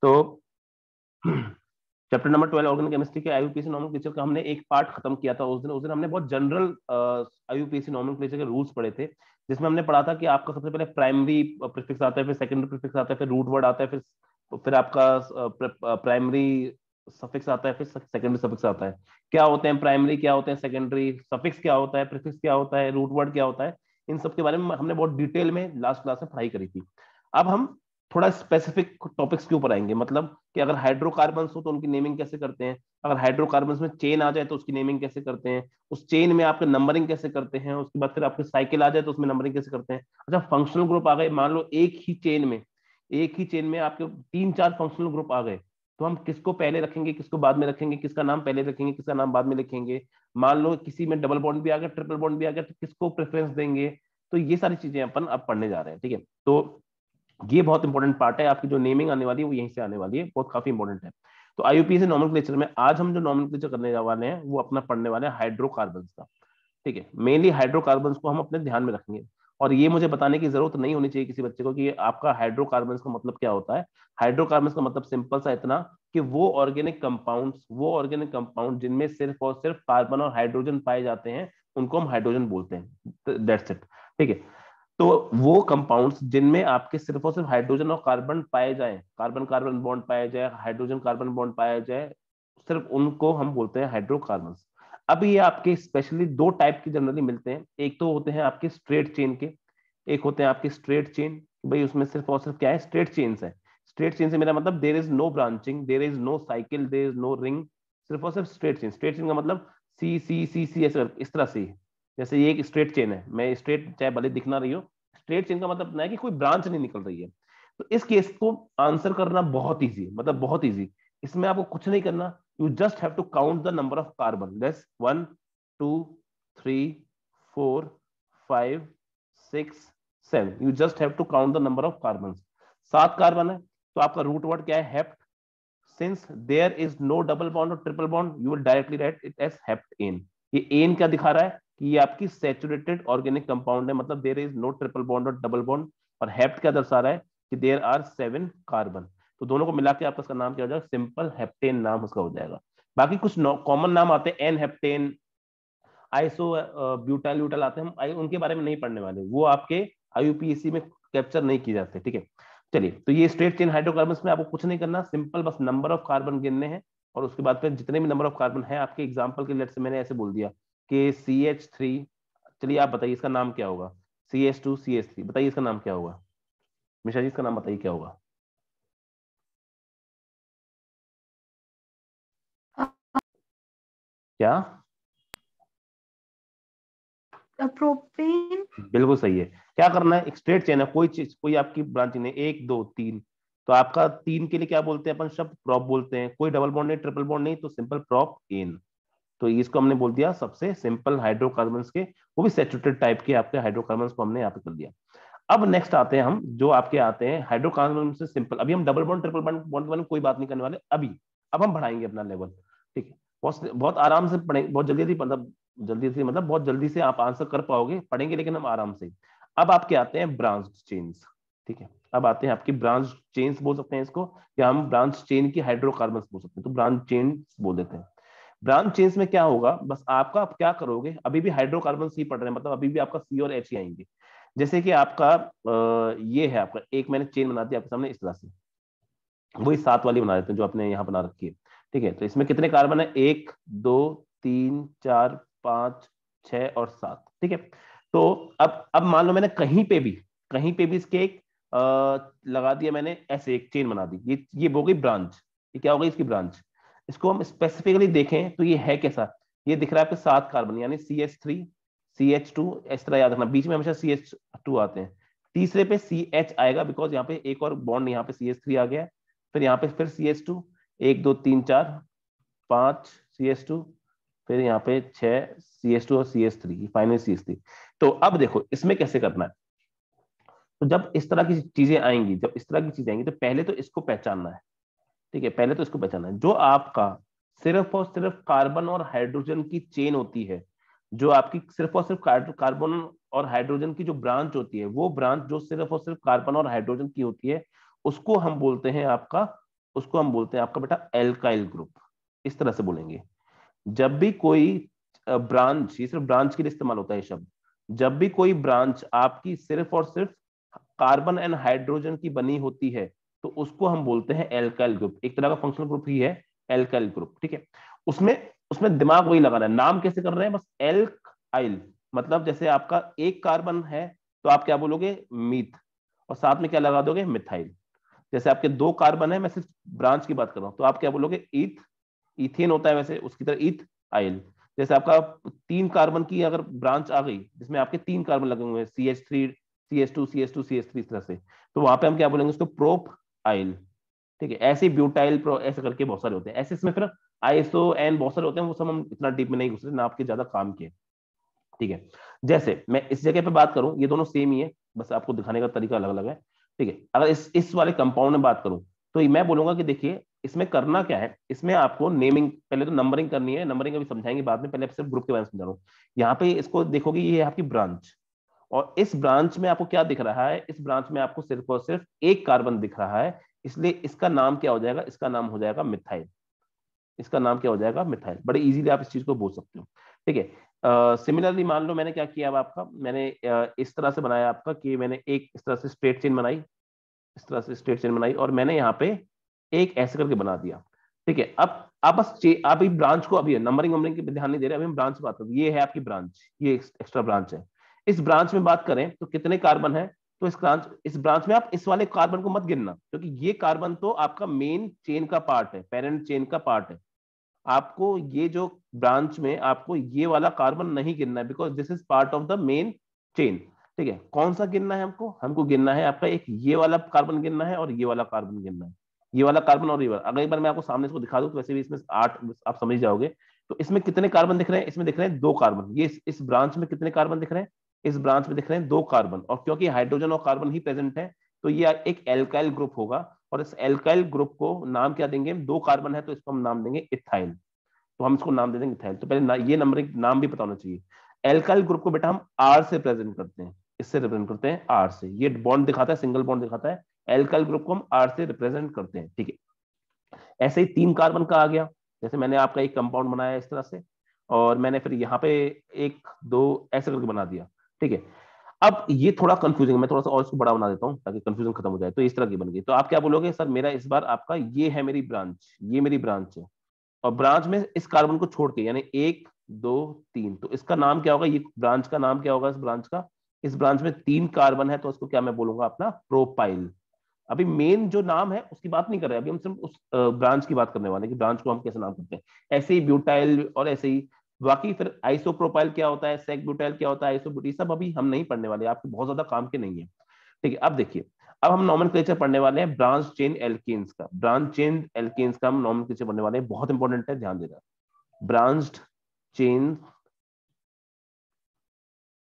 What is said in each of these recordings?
तो chapter number 12 organic chemistry के IUPAC nomenclature का हमने एक पार्ट खत्म किया था उस दिन हमने बहुत जनरल आईयूपीएसी नॉमेनक्लेचर के रूल्स पढ़े थे, जिसमें हमने पढ़ा था कि आपका सबसे पहले प्राइमरी प्रीफिक्स आता है, फिर सेकेंडरी प्रीफिक्स आता है, फिर रूट वर्ड आता है, फिर आपका प्राइमरी सफिक्स आता है, फिर सेकेंडरी सफिक्स आता है। क्या होते हैं प्राइमरी, क्या होते हैं सेकेंडरी, सफिक्स क्या होता है, प्रीफिक्स क्या होता है, रूट वर्ड क्या होता है, इन सब के बारे में हमने बहुत डिटेल में लास्ट क्लास में पढ़ाई करी थी। अब हम थोड़ा स्पेसिफिक टॉपिक्स के ऊपर आएंगे, मतलब कि अगर हाइड्रोकार्बन्स हो तो उनकी नेमिंग कैसे करते हैं, अगर हाइड्रोकार्बन्स में चेन आ जाए तो उसकी नेमिंग कैसे करते हैं, उस चेन में आपके नंबरिंग कैसे करते हैं, उसके बाद फिर आपके साइकिल आ जाए तो उसमें नंबरिंग कैसे करते हैं। अच्छा, फंक्शनल ग्रुप आ गए, मान लो एक ही चेन में आपके 3-4 फंक्शनल ग्रुप आ गए, तो हम किसको पहले रखेंगे, किसको बाद में रखेंगे, किसका नाम पहले रखेंगे, किसका नाम बाद में लिखेंगे। मान लो किसी में डबल बॉन्ड भी आ गया, ट्रिपल बॉन्ड भी आ गया, तो किसको प्रेफरेंस देंगे। तो ये सारी चीजें अपन अब पढ़ने जा रहे हैं, ठीक है। तो ये बहुत इंपॉर्टेंट पार्ट है, आपकी जो नेमिंग आने वाली है वो यहीं से आने वाली है, बहुत काफी इंपॉर्टेंट है। तो आईयूपीएसी नॉमेनक्लेचर में आज हम जो नॉमेनक्लेचर करने वाले हैं वो अपना पढ़ने वाले हैं हाइड्रोकार्बन्स का, ठीक है। मेनली हाइड्रोकार्बन्स को हम अपने ध्यान में रखेंगे, और ये मुझे बताने की जरूरत नहीं होनी चाहिए किसी बच्चे को कि आपका हाइड्रोकार्बन्स का मतलब क्या होता है। हाइड्रोकार्बन्स का मतलब सिंपल सा इतना कि वो ऑर्गेनिक कंपाउंड जिनमें सिर्फ और सिर्फ कार्बन और हाइड्रोजन पाए जाते हैं, उनको हम हाइड्रोजन बोलते हैं, दैट्स इट, ठीक है। तो वो कंपाउंड्स जिनमें आपके सिर्फ और सिर्फ हाइड्रोजन और कार्बन पाए जाए, कार्बन कार्बन बॉन्ड पाया जाए, हाइड्रोजन कार्बन बॉन्ड पाया जाए, सिर्फ उनको हम बोलते हैं हाइड्रोकार्बन्स। अब ये आपके स्पेशली दो टाइप के जनरली मिलते हैं, एक तो होते हैं आपके स्ट्रेट चेन के, एक होते हैं आपके स्ट्रेट चेन। भाई उसमें सिर्फ और सिर्फ क्या है, स्ट्रेट चेन है। स्ट्रेट चेन से मेरा मतलब there is no branching, there is no cycle, there is no ring, सिर्फ और सिर्फ स्ट्रेट चेन। स्ट्रेट चेन का मतलब सी सी सी सी ऐसे इस तरह से, जैसे ये एक स्ट्रेट चेन है, मैं स्ट्रेट चाहे भले दिखना रही हो, स्ट्रेट चेन का मतलब इतना है कि कोई ब्रांच नहीं निकल रही है। तो इस केस को आंसर करना बहुत इजी, मतलब बहुत इजी। इसमें आपको कुछ नहीं करना, you just have to count the number of carbon, that's 1 2 3 4 5 6 7, you just have to count the number of carbon. 7 carbon है, तो आपका रूट वर्ड क्या है, hept. Since there is no double bond or triple bond, you will directly write it as heptane. ये एन क्या दिखा रहा है कि ये आपकी सैचुरेटेड ऑर्गेनिक कंपाउंड है, मतलब there is no triple bond और डबल बॉन्ड। और हेप्ट क्या दर्शा रहा है कि देयर आर 7 कार्बन। तो दोनों को मिला के आपका उसका नाम क्या हो जाएगा, सिंपल हेप्टेन नाम उसका हो जाएगा। बाकी कुछ कॉमन नाम आते हैं, n heptane, iso butyl butyl आते हैं, हम उनके बारे में नहीं पढ़ने वाले, वो आपके आईयूपीएसी में कैप्चर नहीं किए जाते, ठीक है। चलिए, तो ये स्ट्रेट चेन हाइड्रोकार्बन में आपको कुछ नहीं करना, सिंपल बस नंबर ऑफ कार्बन गिनने हैं, और उसके बाद फिर जितने भी नंबर ऑफ कार्बन है आपके एग्जाम्पल के लिए से मैंने ऐसे बोल दिया कि CH3। चलिए आप बताइए इसका नाम क्या होगा, CH2 CH3, बताइए इसका नाम क्या होगा, मिश्रा जी इसका नाम बताइए क्या होगा, क्या। प्रोपेन। बिल्कुल सही है। क्या करना है, एक स्ट्रेट चेन है, कोई चीज कोई आपकी ब्रांच नहीं, 1 2 3, तो आपका 3 के लिए क्या बोलते हैं अपन शब्द, प्रॉप बोलते हैं। कोई डबल बॉन्ड नहीं, ट्रिपल बॉन्ड नहीं, तो सिंपल प्रॉप एन। तो इसको हमने बोल दिया सबसे सिंपल हाइड्रोकार्बन्स के, वो भी सैचुरेटेड टाइप के आपके हाइड्रोकार्बन्स को हमने यहाँ पे कर दिया। अब नेक्स्ट आते हैं हम, जो आपके आते हैं हाइड्रोकार्बन से सिंपल। अभी हम double bond triple bond bond वाले कोई बात नहीं करने वाले अभी, अब हम बढ़ाएंगे अपना लेवल, ठीक है। बहुत बहुत आराम से पढ़ेंगे, बहुत जल्दी जल्दी, मतलब जल्दी से मतलब बहुत जल्दी से आप आंसर कर पाओगे, पढ़ेंगे लेकिन हम आराम से। अब आपके आते हैं ब्रांच चेन्स, ठीक है। अब आते हैं आपकी ब्रांच चेन्स बोल सकते हैं इसको, या हम ब्रांच चेन की हाइड्रोकार्बन बोल सकते हैं, तो ब्रांच चेन्स बोल देते हैं। ब्रांच चेन्स में क्या होगा, बस आपका आप क्या करोगे, अभी भी हाइड्रोकार्बन ही पढ़ रहे हैं, मतलब अभी भी आपका C और H ही आएंगे। जैसे कि आपका ये है, आपका एक मैंने चेन बना दी आपके सामने इस तरह से, वही 7 वाली बना देते हैं जो आपने यहाँ बना रखी है, ठीक है। तो इसमें कितने कार्बन है, 1 2 3 4 5 6 और 7, ठीक है। तो अब मान लो मैंने कहीं पे भी इसके एक लगा दिया, मैंने ऐसे एक चेन बना दी, ये हो गई ब्रांच। ये क्या हो गई इसकी ब्रांच। इसको हम स्पेसिफिकली देखें तो ये है कैसा, ये दिख रहा है आपके 7 कार्बन, यानी CH3 CH2, इस तरह याद रखना, बीच में हमेशा CH2 आते हैं, तीसरे पे CH आएगा, बिकॉज यहाँ पे एक और बॉन्ड यहाँ पे CH3 आ गया है। फिर यहाँ पे फिर CH2, 1 2 3 4 5 CH2, फिर यहाँ पे 6 CH2 और CH3, फाइनल CH3। तो अब देखो इसमें कैसे करना है। तो जब इस तरह की चीजें आएंगी, तो पहले तो इसको पहचानना है, ठीक है। पहले तो इसको पहचानना है, जो आपका सिर्फ और सिर्फ कार्बन और हाइड्रोजन की चेन होती है, जो आपकी सिर्फ और सिर्फ कार्बन और हाइड्रोजन की जो ब्रांच होती है, वो ब्रांच जो सिर्फ और सिर्फ कार्बन और हाइड्रोजन की होती है, उसको हम बोलते हैं आपका उसको हम बोलते हैं आपका बेटा एल्काइल ग्रुप। इस तरह से बोलेंगे। जब भी कोई ब्रांच, ये सिर्फ ब्रांच के लिए इस्तेमाल होता है ये शब्द, जब भी कोई ब्रांच आपकी सिर्फ और सिर्फ कार्बन एंड हाइड्रोजन की बनी होती है तो उसको हम बोलते हैं एल्काइल ग्रुप। एक तरह का फंक्शनल ग्रुप ही है एल्काइल ग्रुप, ठीक है। उसमें उसमें दिमाग वही लगाना है, नाम कैसे कर रहे हैं, बस एल्काइल मतलब जैसे आपका एक कार्बन है तो आप क्या बोलोगे, मीथ, और साथ में क्या लगा दोगे, मिथाइल। जैसे आपके दो कार्बन है, मैं सिर्फ ब्रांच की बात कर रहा हूं, तो आप क्या बोलोगे, ईथ, इथेन होता है वैसे उसकी तरह ईथ आइल। जैसे आपका तीन कार्बन की अगर ब्रांच आ गई जिसमें आपके तीन कार्बन लगे हुए हैं, CH3 CH2 CH2 CH3 इस तरह से, तो वहां पे हम क्या बोलेंगे उसको, प्रोप आइल, ठीक है। ऐसे ब्यूटाइल प्रो ऐसे करके बहुत सारे होते हैं, ऐसे इसमें फिर आईएसओ एन बहुत सारे होते हैं, वो सब हम इतना डीप में नहीं घुस रहे ना, आपके ज्यादा काम के, ठीक है। जैसे मैं इस जगह पे बात करूं, ये दोनों सेम ही है, बस आपको दिखाने का तरीका अलग अलग है, ठीक है। अगर इस वाले कंपाउंड में बात करूं तो मैं बोलूंगा कि देखिए इसमें करना क्या है, इसमें आपको नेमिंग, पहले तो नंबरिंग करनी है, नंबरिंग अभी समझाएंगे बाद में, पहले सिर्फ ग्रुप के बारे में समझा रहा हूँ। यहाँ पे इसको देखोगे, ये है आपकी ब्रांच, और इस ब्रांच में आपको क्या दिख रहा है, इस ब्रांच में आपको सिर्फ और सिर्फ एक कार्बन दिख रहा है, इसलिए इसका नाम क्या हो जाएगा, इसका नाम हो जाएगा मिथाइल। इसका नाम क्या हो जाएगा, मिथाइल। बड़े इजीली आप इस चीज को बोल सकते हो, ठीक है। सिमिलरली मान लो मैंने क्या किया, अब आपका मैंने इस तरह से बनाया आपका कि मैंने एक इस तरह से स्ट्रेट चेन बनाई, इस तरह से स्ट्रेट चेन बनाई, और मैंने यहाँ पे एक ऐसे करके बना दिया, ठीक है। अब आप बस आप ये ब्रांच को, अभी नंबरिंग वंबरिंग पे ध्यान नहीं दे रहे, अभी हम ब्रांच बात करते हैं। ये है आपकी ब्रांच, ये एक्स्ट्रा ब्रांच है। इस ब्रांच में बात करें तो कितने कार्बन है, तो इस ब्रांच में आप इस वाले कार्बन को मत गिनना, क्योंकि ये कार्बन तो आपका मेन चेन का पार्ट है, पेरेंट चेन का पार्ट है। आपको ये जो ब्रांच में आपको ये वाला कार्बन नहीं गिनना है, because this is part of the main chain, ठीक है। कौन सा गिनना है हमको, हमको गिनना है आपका एक ये वाला कार्बन गिनना है, और ये वाला कार्बन गिनना है, ये वाला कार्बन और ये वाला। अगर एक बार मैं आपको सामने इसको दिखा दूं तो वैसे भी इसमें 8 आप समझ जाओगे। तो इसमें कितने कार्बन दिख रहे हैं, इसमें दिख रहे हैं 2 कार्बन। ये इस ब्रांच में कितने कार्बन दिख रहे हैं, इस ब्रांच में दिख रहे हैं 2 कार्बन, और क्योंकि हाइड्रोजन और कार्बन ही प्रेजेंट है तो ये एक एल्काइल ग्रुप होगा, और इस एल्काइल ग्रुप को नाम क्या देंगे, 2 कार्बन है तो इसको हम नाम देंगे इथाइल, तो हम इसको नाम दे देंगे इथाइल। तो पहले ये नंबर नाम भी पता होना चाहिए। एल्काइल ग्रुप को बेटा हम आर से प्रेजेंट करते हैं, इससे रिप्रेजेंट करते हैं आर से, ये बॉन्ड दिखाता है, सिंगल बॉन्ड दिखाता है। एल्काइल ग्रुप को हम आर से रिप्रेजेंट करते हैं, ठीक है। ऐसे ही 3 कार्बन का आ गया, जैसे मैंने आपका एक कंपाउंड बनाया इस तरह से, और मैंने फिर यहाँ पे 1 2 ऐसे करके बना दिया, ठीक है। अब ये थोड़ा कंफ्यूजिंग, मैं थोड़ा सा और इसको बड़ा बना देता हूँ ताकि कंफ्यूजन खत्म हो जाए। तो इस तरह की बन गई, तो आप क्या बोलोगे, सर मेरा इस बार आपका ये है मेरी ब्रांच, ये मेरी ब्रांच है, और ब्रांच में इस कार्बन को छोड़ के, यानी 1 2 3, तो इसका नाम क्या होगा, ये ब्रांच का नाम क्या होगा इस ब्रांच का, इस ब्रांच में 3 कार्बन है तो इसको क्या मैं बोलूंगा, अपना प्रोपाइल। अभी मेन जो नाम है उसकी बात नहीं कर रहे, अभी हम सिर्फ उस ब्रांच की बात करने वाले हैं कि ब्रांच को हम कैसे नाम करते हैं। ऐसे ही ब्यूटाइल, और ऐसे ही बाकी फिर आइसोप्रोपाइल क्या होता है, सेक ब्यूटाइल क्या होता है, आइसोब्यूटी, सब अभी हम नहीं पढ़ने वाले, आपके बहुत ज्यादा काम के नहीं है, ठीक है। अब देखिए, अब हम नॉमेनक्लेचर पढ़ने वाले हैं ब्रांच चेन एल्केन्स का, ब्रांच चेन एल्केन्स का हम नॉमेनक्लेचर पढ़ने वाले हैं, बहुत इंपॉर्टेंट है, ध्यान देना। ब्रांच्ड चेन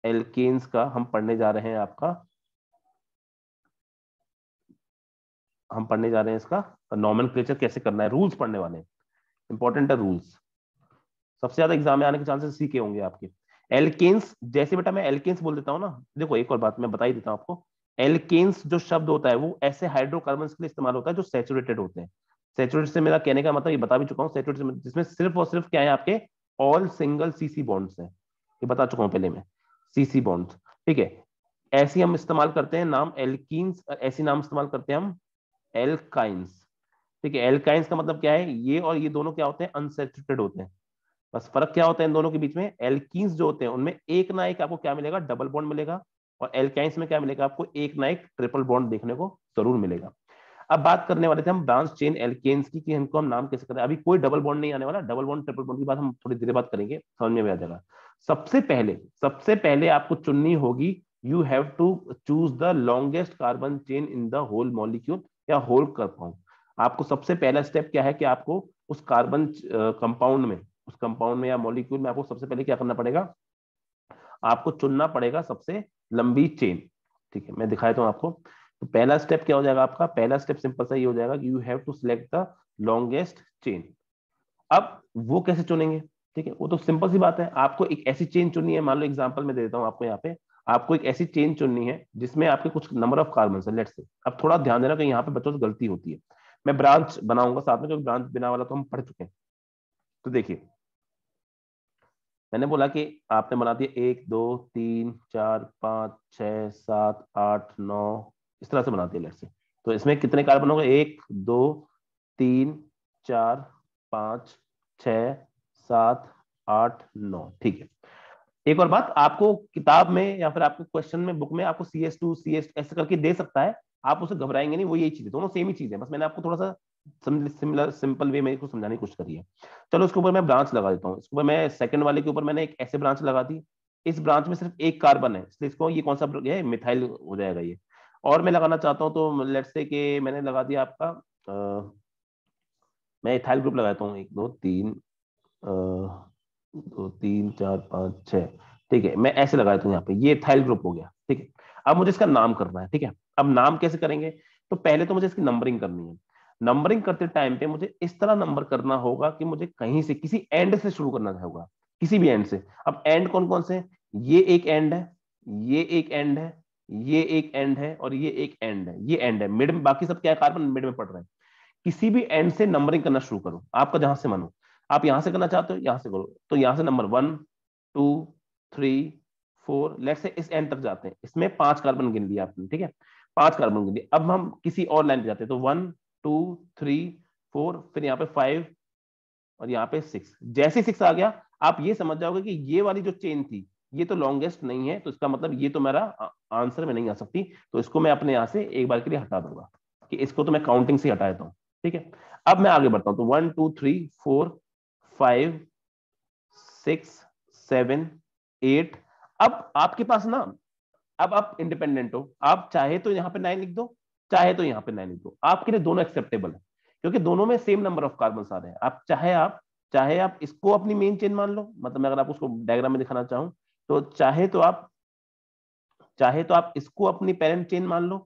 एल्केन्स का हम पढ़ने जा रहे हैं आपका, हम पढ़ने जा रहे हैं इसका नॉमेनक्लेचर कैसे करना है, रूल्स पढ़ने वाले हैं, इंपॉर्टेंट है रूल्स, सबसे ज्यादा एग्जाम में आने के चांसेस सीखे होंगे आपके। एल्केन्स, जैसे बेटा मैं एल्केन्स बोल देता हूँ ना, देखो एक और बात मैं बता ही देता हूँ आपको। एल्केन्स जो शब्द होता है वो ऐसे हाइड्रोकार्बन्स के लिए इस्तेमाल होता है जो सैचुरेटेड होते हैं। सैचुरेटेड से मेरा कहने का मतलब, ये बता भी चुका हूँ, सैचुरेटेड जिसमें सिर्फ और सिर्फ क्या है आपके, ऑल सिंगल सीसी बॉन्ड्स हैं, ये बता चुका हूँ पहले में, सीसी बॉन्ड्स, ठीक है। ऐसी हम इस्तेमाल करते हैं नाम एल्कीन्स, ऐसी नाम इस्तेमाल करते हैं हम एल्काइंस, ठीक है। एल्काइंस का मतलब क्या है, ये और ये दोनों क्या होते हैं, अनसैचुरेटेड होते हैं। बस फर्क क्या होता है इन दोनों के बीच में, एल्कीन्स जो होते हैं उनमें एक ना एक आपको क्या मिलेगा, डबल बॉन्ड मिलेगा, और एल्काइंस में क्या मिलेगा आपको, एक ना एक ट्रिपल बॉन्ड देखने को जरूर मिलेगा। अब बात करने वाले थे हम ब्रांच चेन एल्केन्स की, कि इनको हम नाम कैसे करें। अभी कोई डबल बॉन्ड नहीं आने वाला, डबल बॉन्ड ट्रिपल बॉन्ड की बात हम थोड़ी देर बाद करेंगे, समझ में आ जाएगा। सबसे पहले आपको चुननी होगी, you have to choose the longest carbon chain in the whole molecule या होल कंपाउंड। आपको सबसे पहला स्टेप क्या है कि आपको उस कार्बन कंपाउंड में, उस कंपाउंड में या मॉलिक्यूल में आपको सबसे पहले क्या करना पड़ेगा, आपको चुनना पड़ेगा सबसे लंबी चेन, ठीक है। मैं दिखाया हूं आपको। तो पहला स्टेप क्या हो जाएगा आपका, पहला स्टेप सिंपल सा ये हो जाएगा कि you have to select the longest chain. अब वो कैसे चुनेंगे, ठीक है, वो तो सिंपल सी बात है, आपको एक ऐसी चेन चुननी है, मान लो एग्जांपल मैं दे देता हूं आपको यहाँ पे, आपको एक ऐसी चेन चुननी है जिसमें आपके कुछ नंबर ऑफ कार्बन है, लेट्स से। अब थोड़ा ध्यान देना कि यहाँ पे बच्चों से गलती होती है। मैं ब्रांच बनाऊंगा साथ में, क्योंकि ब्रांच बिना वाला तो हम पढ़ चुके हैं। तो देखिए मैंने बोला कि आपने बना दिया 1 2 3 4 5 6 7 8 9, इस तरह से बना दिया लेट से। तो इसमें कितने कार्बन होंगे? 1 2 3 4 5 6 7 8 9। ठीक है। एक और बात, आपको किताब में या फिर आपके क्वेश्चन में बुक में आपको CS2 CS ऐसे करके दे सकता है, आप उसे घबराएंगे नहीं, वो यही चीज है, दोनों सेम ही चीज है, बस मैंने आपको थोड़ा सा सिमिलर सिंपल वे में इसको समझाने की कोशिश करी है। चलो इसके ऊपर मैं ब्रांच लगा देता हूँ। इसके ऊपर मैं सेकंड वाले के ऊपर मैंने एक ऐसे ब्रांच लगा दी, इस ब्रांच में सिर्फ एक कार्बन है, इसलिए इसको ये कौन सा है, मिथाइल हो जाएगा ये। और मैं लगाना चाहता हूँ तो लेट्स से कि मैंने लगा दिया आपका मैं इथाइल ग्रुप लगाता हूँ, 1 2 3 2 3 4 5 6। ठीक है, मैं ऐसे लगा देता हूँ यहाँ पे, ये इथाइल ग्रुप हो गया। ठीक है, अब मुझे इसका नाम करना है। ठीक है, अब नाम कैसे करेंगे? तो पहले तो मुझे इसकी नंबरिंग करनी है। नंबरिंग करते टाइम पे मुझे इस तरह नंबर करना होगा कि मुझे कहीं से किसी एंड से शुरू करना होगा, किसी भी एंड से। अब एंड कौन कौन से? ये एक एंड है, ये एक एंड है, ये एक एंड है, और ये एक एंड है, ये एंड है। मिड में बाकी सब क्या है? कार्बन मिड में पड़ रहे हैं। किसी भी एंड से नंबरिंग करना शुरू करो, आपका जहां से मन हो। आप यहां से करना चाहते हो, यहां से करो, तो यहां से नंबर 1 2 3 4 लेट से इस एंड तक जाते हैं। इसमें 5 कार्बन गिन लिया आपने। ठीक है, 5 कार्बन गिन लिया। अब हम किसी और लाइन पे जाते हैं, तो 1 2 3 4, फिर यहाँ पे 5 और यहाँ पे 6। जैसे 6 आ गया, आप ये समझ जाओगे कि ये वाली जो चेन थी ये तो लॉन्गेस्ट नहीं है, तो इसका मतलब ये तो मेरा आंसर में नहीं आ सकती, तो इसको मैं अपने यहां से एक बार के लिए हटा दूंगा, कि इसको तो मैं काउंटिंग से हटा देता हूं। ठीक है, अब मैं आगे बढ़ता हूं, तो 1 2 3 4 5 6 7 8। अब आपके पास ना, अब आप इंडिपेंडेंट हो, आप चाहे तो यहाँ पे 9 लिख दो, चाहे तो यहाँ पे 9 लिख दो, आपके लिए दोनों एक्सेप्टेबल है, क्योंकि दोनों में सेम नंबर ऑफ कार्बन आ रहे हैं। आप चाहे आप इसको अपनी मेन चेन मान लो, मतलब मैं अगर आप उसको डायग्राम में दिखाना चाहूं, तो चाहे तो आप इसको अपनी पेरेंट चेन मान लो।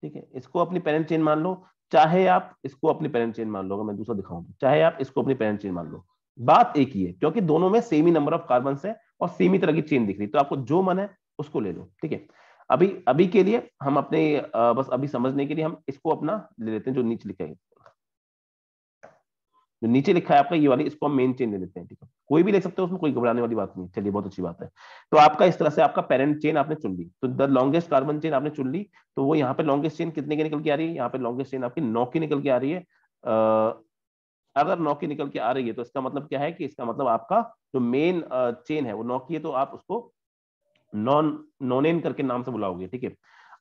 ठीक है, इसको अपनी पेरेंट चेन मान लो, चाहे आप इसको अपनी पेरेंट चेन मान लो। अगर मैं दूसरा दिखाऊं तो चाहे आप इसको अपनी पेरेंट चेन मान लो, बात एक ही है, क्योंकि दोनों में same he number of carbon है और सेम ही तरह की चेन दिख रही, तो आपको जो मन है उसको ले लो। ठीक है, अभी अभी के लिए हम अपने बस अभी समझने के लिए हम इसको अपना ले लेते हैं, जो नीचे लिखा है, जो नीचे लिखा है आपका ये वाली, इसको हम मेन चेन ले लेते हैं। ठीक है, कोई भी ले सकते हो, उसमें कोई घबराने वाली बात नहीं। चलिए, बहुत अच्छी बात है। तो आपका इस तरह से आपका पेरेंट चेन आपने चुन ली, तो द लॉन्गेस्ट कार्बन चेन आपने चुन ली। तो वो यहाँ पे लॉन्गेस्ट चेन कितने की निकल के आ रही है? यहाँ पे लॉन्गेस्ट चेन आपकी 9 की निकल के आ रही है। अगर 9 की निकल के आ रही है तो इसका मतलब क्या है, कि इसका मतलब आपका जो मेन चेन है वो 9 की है, तो आप उसको नॉन नॉनेन करके नाम से बुलाओगे। ठीक है,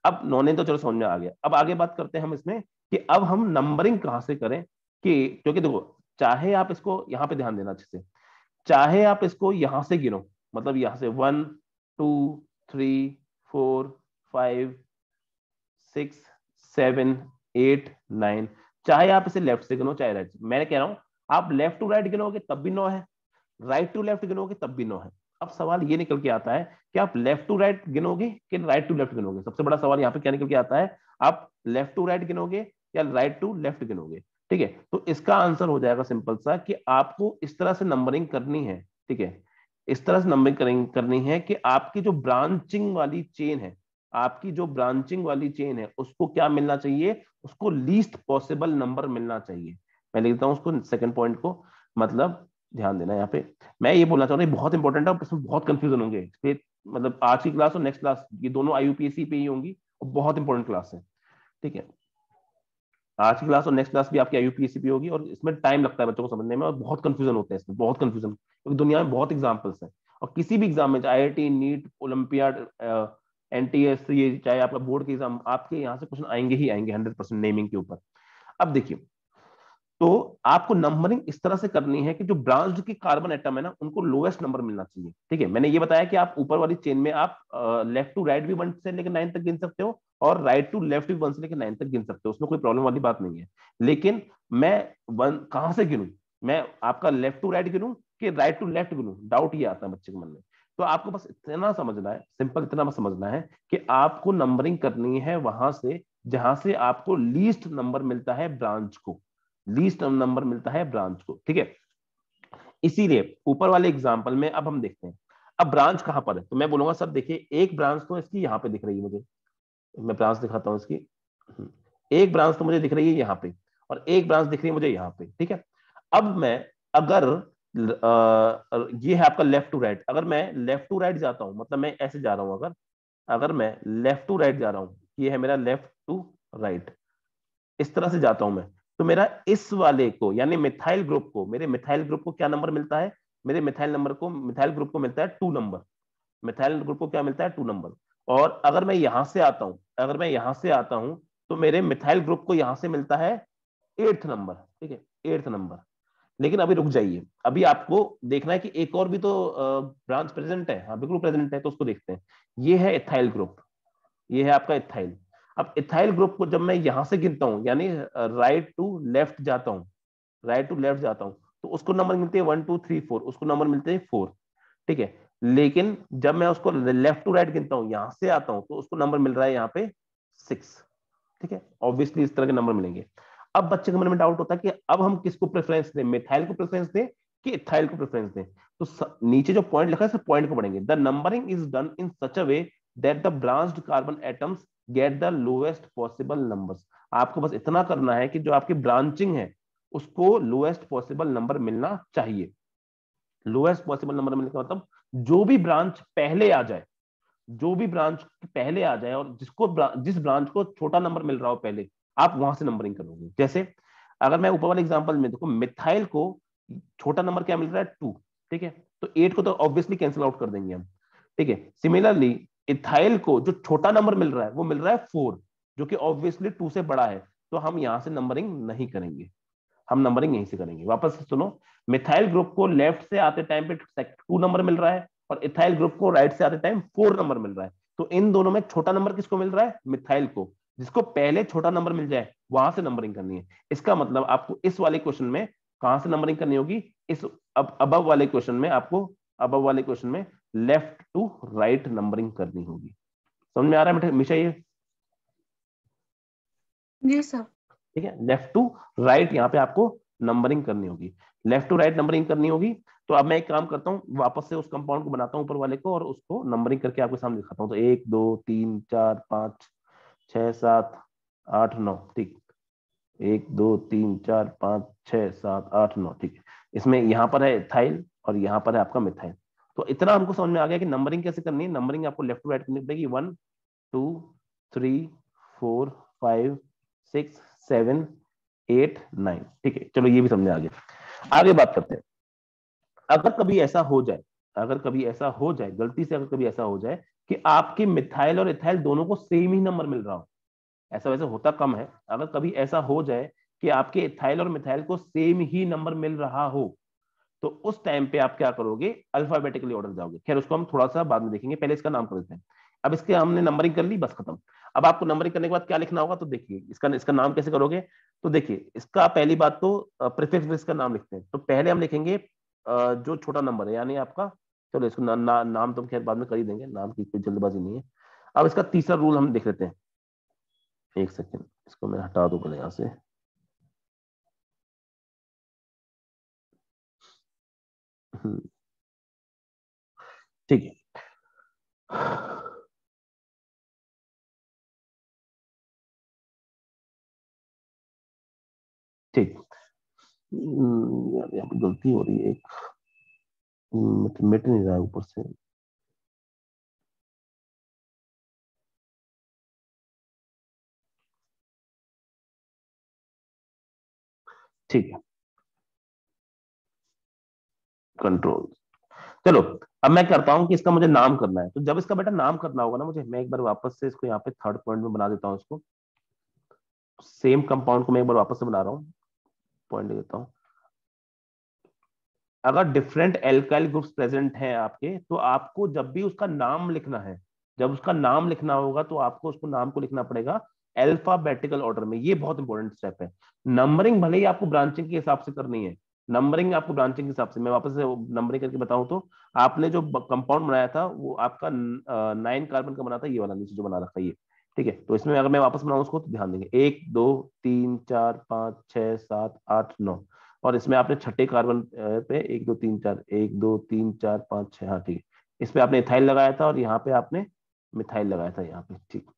अब नॉनेन तो चलो समझ में आ गया। अब आगे बात करते हैं हम इसमें, कि अब हम नंबरिंग कहां से करें, कि क्योंकि देखो, चाहे आप इसको यहां पे ध्यान देना अच्छे से, चाहे आप इसको यहां से गिनो, मतलब यहां से 1 2 3 4 5 6 7 8 9, चाहे आप इसे लेफ्ट से गिनो चाहे राइट से। मैं कह रहा हूं आप लेफ्ट टू राइट गिनोगे तब भी 9 है, राइट टू लेफ्ट गिनोगे तब भी 9 है। अब सवाल ये निकल के आता है कि आप लेफ्ट टू राइट गिनोगे कि राइट टू लेफ्ट गिनोगे। सबसे बड़ा सवाल यहाँ पे क्या निकल के आता है, आप लेफ्ट टू राइट गिनोगे या राइट टू लेफ्ट गिनोगे। ठीक है, तो इसका आंसर हो जाएगा सिंपल सा, कि आपको इस तरह से नंबरिंग करनी है। ठीक है, इस तरह से नंबरिंग करनी है कि आपकी जो ब्रांचिंग वाली चेन है, आपकी जो ब्रांचिंग वाली चेन है उसको क्या मिलना चाहिए, उसको लीस्ट पॉसिबल नंबर मिलना चाहिए। मैं लिखता हूं उसको सेकंड पॉइंट को, मतलब ध्यान देना यहाँ पे, मैं ये बोलना चाह रहा हूँ बहुत इंपॉर्टेंट है, इसमें बहुत कंफ्यूजन होंगे। मतलब आज की क्लास और नेक्स्ट क्लास ये दोनों IUPAC पे ही होंगी, और बहुत इंपॉर्टेंट क्लास है। ठीक है, आज की क्लास और नेक्स्ट क्लास भी आपकी IUPAC पे होगी, और इसमें टाइम लगता है बच्चों को समझने में, और बहुत कंफ्यूजन होते हैं इसमें, बहुत कंफ्यूजन, क्योंकि दुनिया में बहुत एग्जाम्पल्स हैं। और किसी भी एग्जाम में, चाहे IIT नीट ओलंपियाड NTS, ये चाहे आपका बोर्ड के एग्जाम, आपके यहाँ से क्वेश्चन आएंगे ही आएंगे 100% नेमिंग के ऊपर। अब देखिए, तो आपको नंबरिंग इस तरह से करनी है कि जो ब्रांच की कार्बन एटम है ना, उनको लोएस्ट नंबर मिलना चाहिए। ठीक है, मैंने ये बताया कि आप ऊपर वाली चेन में आप लेफ्ट टू राइट भी 1 से लेकर 9 तक गिन सकते हो, और राइट टू लेफ्ट भी 1 से लेकर 9 तक गिन सकते हो, उसमें कोई प्रॉब्लम वाली बात नहीं है। लेकिन मैं 1 कहां से गिनूं, मैं आपका लेफ्ट टू राइट गिनूं कि राइट टू लेफ्ट गिनूं, डाउट ये आता है बच्चे के मन में। तो आपको बस इतना समझना है, सिंपल इतना बस समझना है, कि आपको नंबरिंग करनी है वहां से जहां से आपको लीस्ट नंबर मिलता है ब्रांच को, लीस्ट नंबर मिलता है ब्रांच को। ठीक है, इसीलिए ऊपर वाले एग्जांपल में अब हम देखते हैं, अब ब्रांच कहां पर है। तो मैं बोलूंगा सर देखिए, एक ब्रांच तो इसकी यहां पे दिख रही है मुझे, मैं ब्रांच दिखाता हूं इसकी। एक ब्रांच तो मुझे दिख रही है यहाँ पे, और एक ब्रांच दिख रही है मुझे यहाँ पे, ठीक है। अब मैं अगर ये है आपका लेफ्ट टू राइट, अगर मैं लेफ्ट टू राइट जाता हूं, मतलब मैं ऐसे जा रहा हूं, अगर अगर मैं लेफ्ट टू राइट जा रहा हूं, ये है मेरा लेफ्ट टू राइट, इस तरह से जाता हूं मैं, तो मेरा इस वाले को यानी मिथाइल ग्रुप को, मेरे मिथाइल ग्रुप को क्या नंबर मिलता है, मेरे मिथाइल ग्रुप को मिलता है 2 नंबर। मिथाइल ग्रुप को क्या मिलता है, 2 नंबर। और अगर मैं यहां से आता हूं, अगर मैं यहां से आता हूं, तो मेरे मिथाइल ग्रुप को यहां से मिलता है 8th नंबर, ठीक है, 8th नंबर। लेकिन अभी रुक जाइए, अभी आपको देखना है कि एक और भी तो ब्रांच प्रेजेंट है, हाँ बिल्कुल प्रेजेंट है, तो उसको देखते हैं। ये है इथाइल ग्रुप, ये है आपका इथाइल। अब इथाइल ग्रुप को जब मैं यहां से गिनता हूं, यानी राइट टू लेफ्ट जाता हूं, राइट टू लेफ्ट जाता हूं, तो उसको नंबर मिलते हैं 1 2 3 4, उसको नंबर मिलते हैं 4, ठीक है। लेकिन जब मैं उसको लेफ्ट टू राइट गिनता हूं, यहां से आता हूं, तो उसको नंबर मिल रहा है यहाँ पे 6, ठीक है। ऑब्वियसली इस तरह के नंबर मिलेंगे। अब बच्चे के मन में डाउट होता है कि अब हम किसको प्रेफरेंस दें, मिथाइल को प्रेफरेंस दें कि इथाइल को प्रेफरेंस दें। तो नीचे जो पॉइंट लिखा है सिर्फ पॉइंट को पढ़ेंगे। The numbering is done in such a way that the branched carbon atoms get the lowest possible numbers. आपको बस इतना करना है कि जो आपकी ब्रांचिंग है उसको लोएस्ट पॉसिबल नंबर मिलना चाहिए। लोएस्ट पॉसिबल नंबर मिलने का मतलब जो भी ब्रांच पहले आ जाए, जो भी ब्रांच पहले आ जाए और जिस ब्रांच को छोटा नंबर मिल रहा हो पहले, आप वहां से नंबरिंग करोगे। जैसे अगर मैं ऊपर वाले एग्जांपल में देखो, मिथाइल को छोटा नंबर क्या मिल रहा है, 2, ठीक है, तो 8 को तो ऑब्वियसली कैंसिल आउट कर देंगे हम, ठीक है। सिमिलरली इथाइल को जो छोटा नंबर मिल रहा है वो मिल रहा है 4, जो कि ऑब्वियसली 2 से बड़ा है, तो हम यहां से नंबरिंग नहीं करेंगे, हम नंबरिंग यहीं से करेंगे। वापस से सुनो, मिथाइल ग्रुप को लेफ्ट से आते टाइम पे 2 नंबर मिल रहा है, और इथाइल ग्रुप को राइट से आते टाइम 4 नंबर मिल रहा है। तो इन दोनों में छोटा नंबर किसको मिल रहा है, मिथाइल को। जिसको पहले छोटा नंबर मिल जाए वहां से नंबरिंग करनी है। इसका मतलब आपको इस वाले क्वेश्चन में कहां से नंबरिंग करनी होगी, इस अबव वाले क्वेश्चन में आपको, अबव वाले क्वेश्चन में लेफ्ट टू राइट नंबरिंग करनी होगी। समझ में आ रहा है हमेशा ये? जी सर। ठीक है, लेफ्ट टू राइट यहाँ पे आपको नंबरिंग करनी होगी, लेफ्ट टू राइट नंबरिंग करनी होगी। तो अब मैं एक काम करता हूँ, वापस से उस कंपाउंड को बनाता हूँ ऊपर वाले को, और उसको नंबरिंग करके आपके सामने दिखाता हूँ। तो 1 2 3 4 5 6 7 8 9, ठीक, 1 2 3 4 5 6 7 8 9, ठीक है। इसमें यहाँ पर है इथाइल और यहाँ पर है आपका मिथाइल। तो इतना हमको समझ में आ गया कि नंबरिंग कैसे करनी है। नंबरिंग आपको लेफ्ट टू राइट करनी पड़ेगी, 1 2 3 4 5 6 7 8 9, ठीक है। चलो ये भी समझ में आ गया। आगे बात करते हैं। अगर कभी ऐसा हो जाए, अगर कभी ऐसा हो जाए गलती से, अगर कभी ऐसा हो जाए कि आपके मिथाइल और इथाइल दोनों को सेम ही नंबर मिल रहा हो, ऐसा वैसे होता कम है, अगर कभी ऐसा हो जाए कि आपके इथाइल और मिथाइल को सेम ही नंबर मिल रहा हो, तो उस टाइम पे आप क्या करोगे, अल्फाबेटिकली ऑर्डर जाओगे। खैर उसको हम थोड़ा सा बाद में देखेंगे, पहले इसका नाम कर देते हैं। अब इसके हमने नंबरिंग कर ली, बस खत्म। अब आपको नंबरिंग करने के बाद क्या लिखना होगा, तो देखिए इसका इसका नाम कैसे करोगे। तो देखिए इसका पहली बात तो प्रीफिक्स में इसका नाम लिखते हैं। तो पहले हम लिखेंगे जो छोटा नंबर है, यानी आपका, चलो इसको नाम तो खैर बाद में कर ही देंगे, नाम की कोई जल्दबाजी नहीं है। अब इसका तीसरा रूल हम देख लेते हैं। एक सेकेंड, इसको मैं हटा दूं पहले यहाँ से। हम्म, ठीक है। ठीक, यार यहाँ पे गलती हो रही है एक, मिट नहीं रहा है ऊपर से। ठीक है, कंट्रोल। चलो, अब मैं करता हूं कि इसका मुझे नाम करना है। तो जब इसका बेटा नाम करना होगा ना मुझे, मैं एक बार वापस से इसको यहाँ पे थर्ड पॉइंट में बना देता हूँ इसको। सेम कंपाउंड को मैं एक बार वापस से बना रहा हूँ, पॉइंट दे देता हूँ। अगर डिफरेंट एल्काइल ग्रुप्स प्रेजेंट हैं आपके, तो आपको जब भी उसका नाम लिखना है, जब उसका नाम लिखना होगा, तो आपको उसको नाम को लिखना पड़ेगा अल्फाबेटिकल ऑर्डर में। ये बहुत इंपॉर्टेंट स्टेप है। नंबरिंग भले ही आपको ब्रांचिंग के हिसाब से करनी है, नंबरिंग आपको ब्रांचिंग के हिसाब से, मैं वापस से नंबरिंग करके बताऊं तो, आपने जो कंपाउंड बनाया था वो आपका 9 कार्बन का बना था, ये वाला नीचे जो बना रखा है ये, ठीक है। तो इसमें अगर मैं वापस बनाऊं उसको, तो ध्यान देंगे 1 2 3 4 5 6 7 8 9, और इसमें आपने छठे कार्बन पे 1 2 3 4, 1 2 3 4 5 6, हाँ ठीक है। इस पे आपने इथाइल लगाया था और यहाँ पे आपने मिथाइल लगाया था यहाँ पे, ठीक।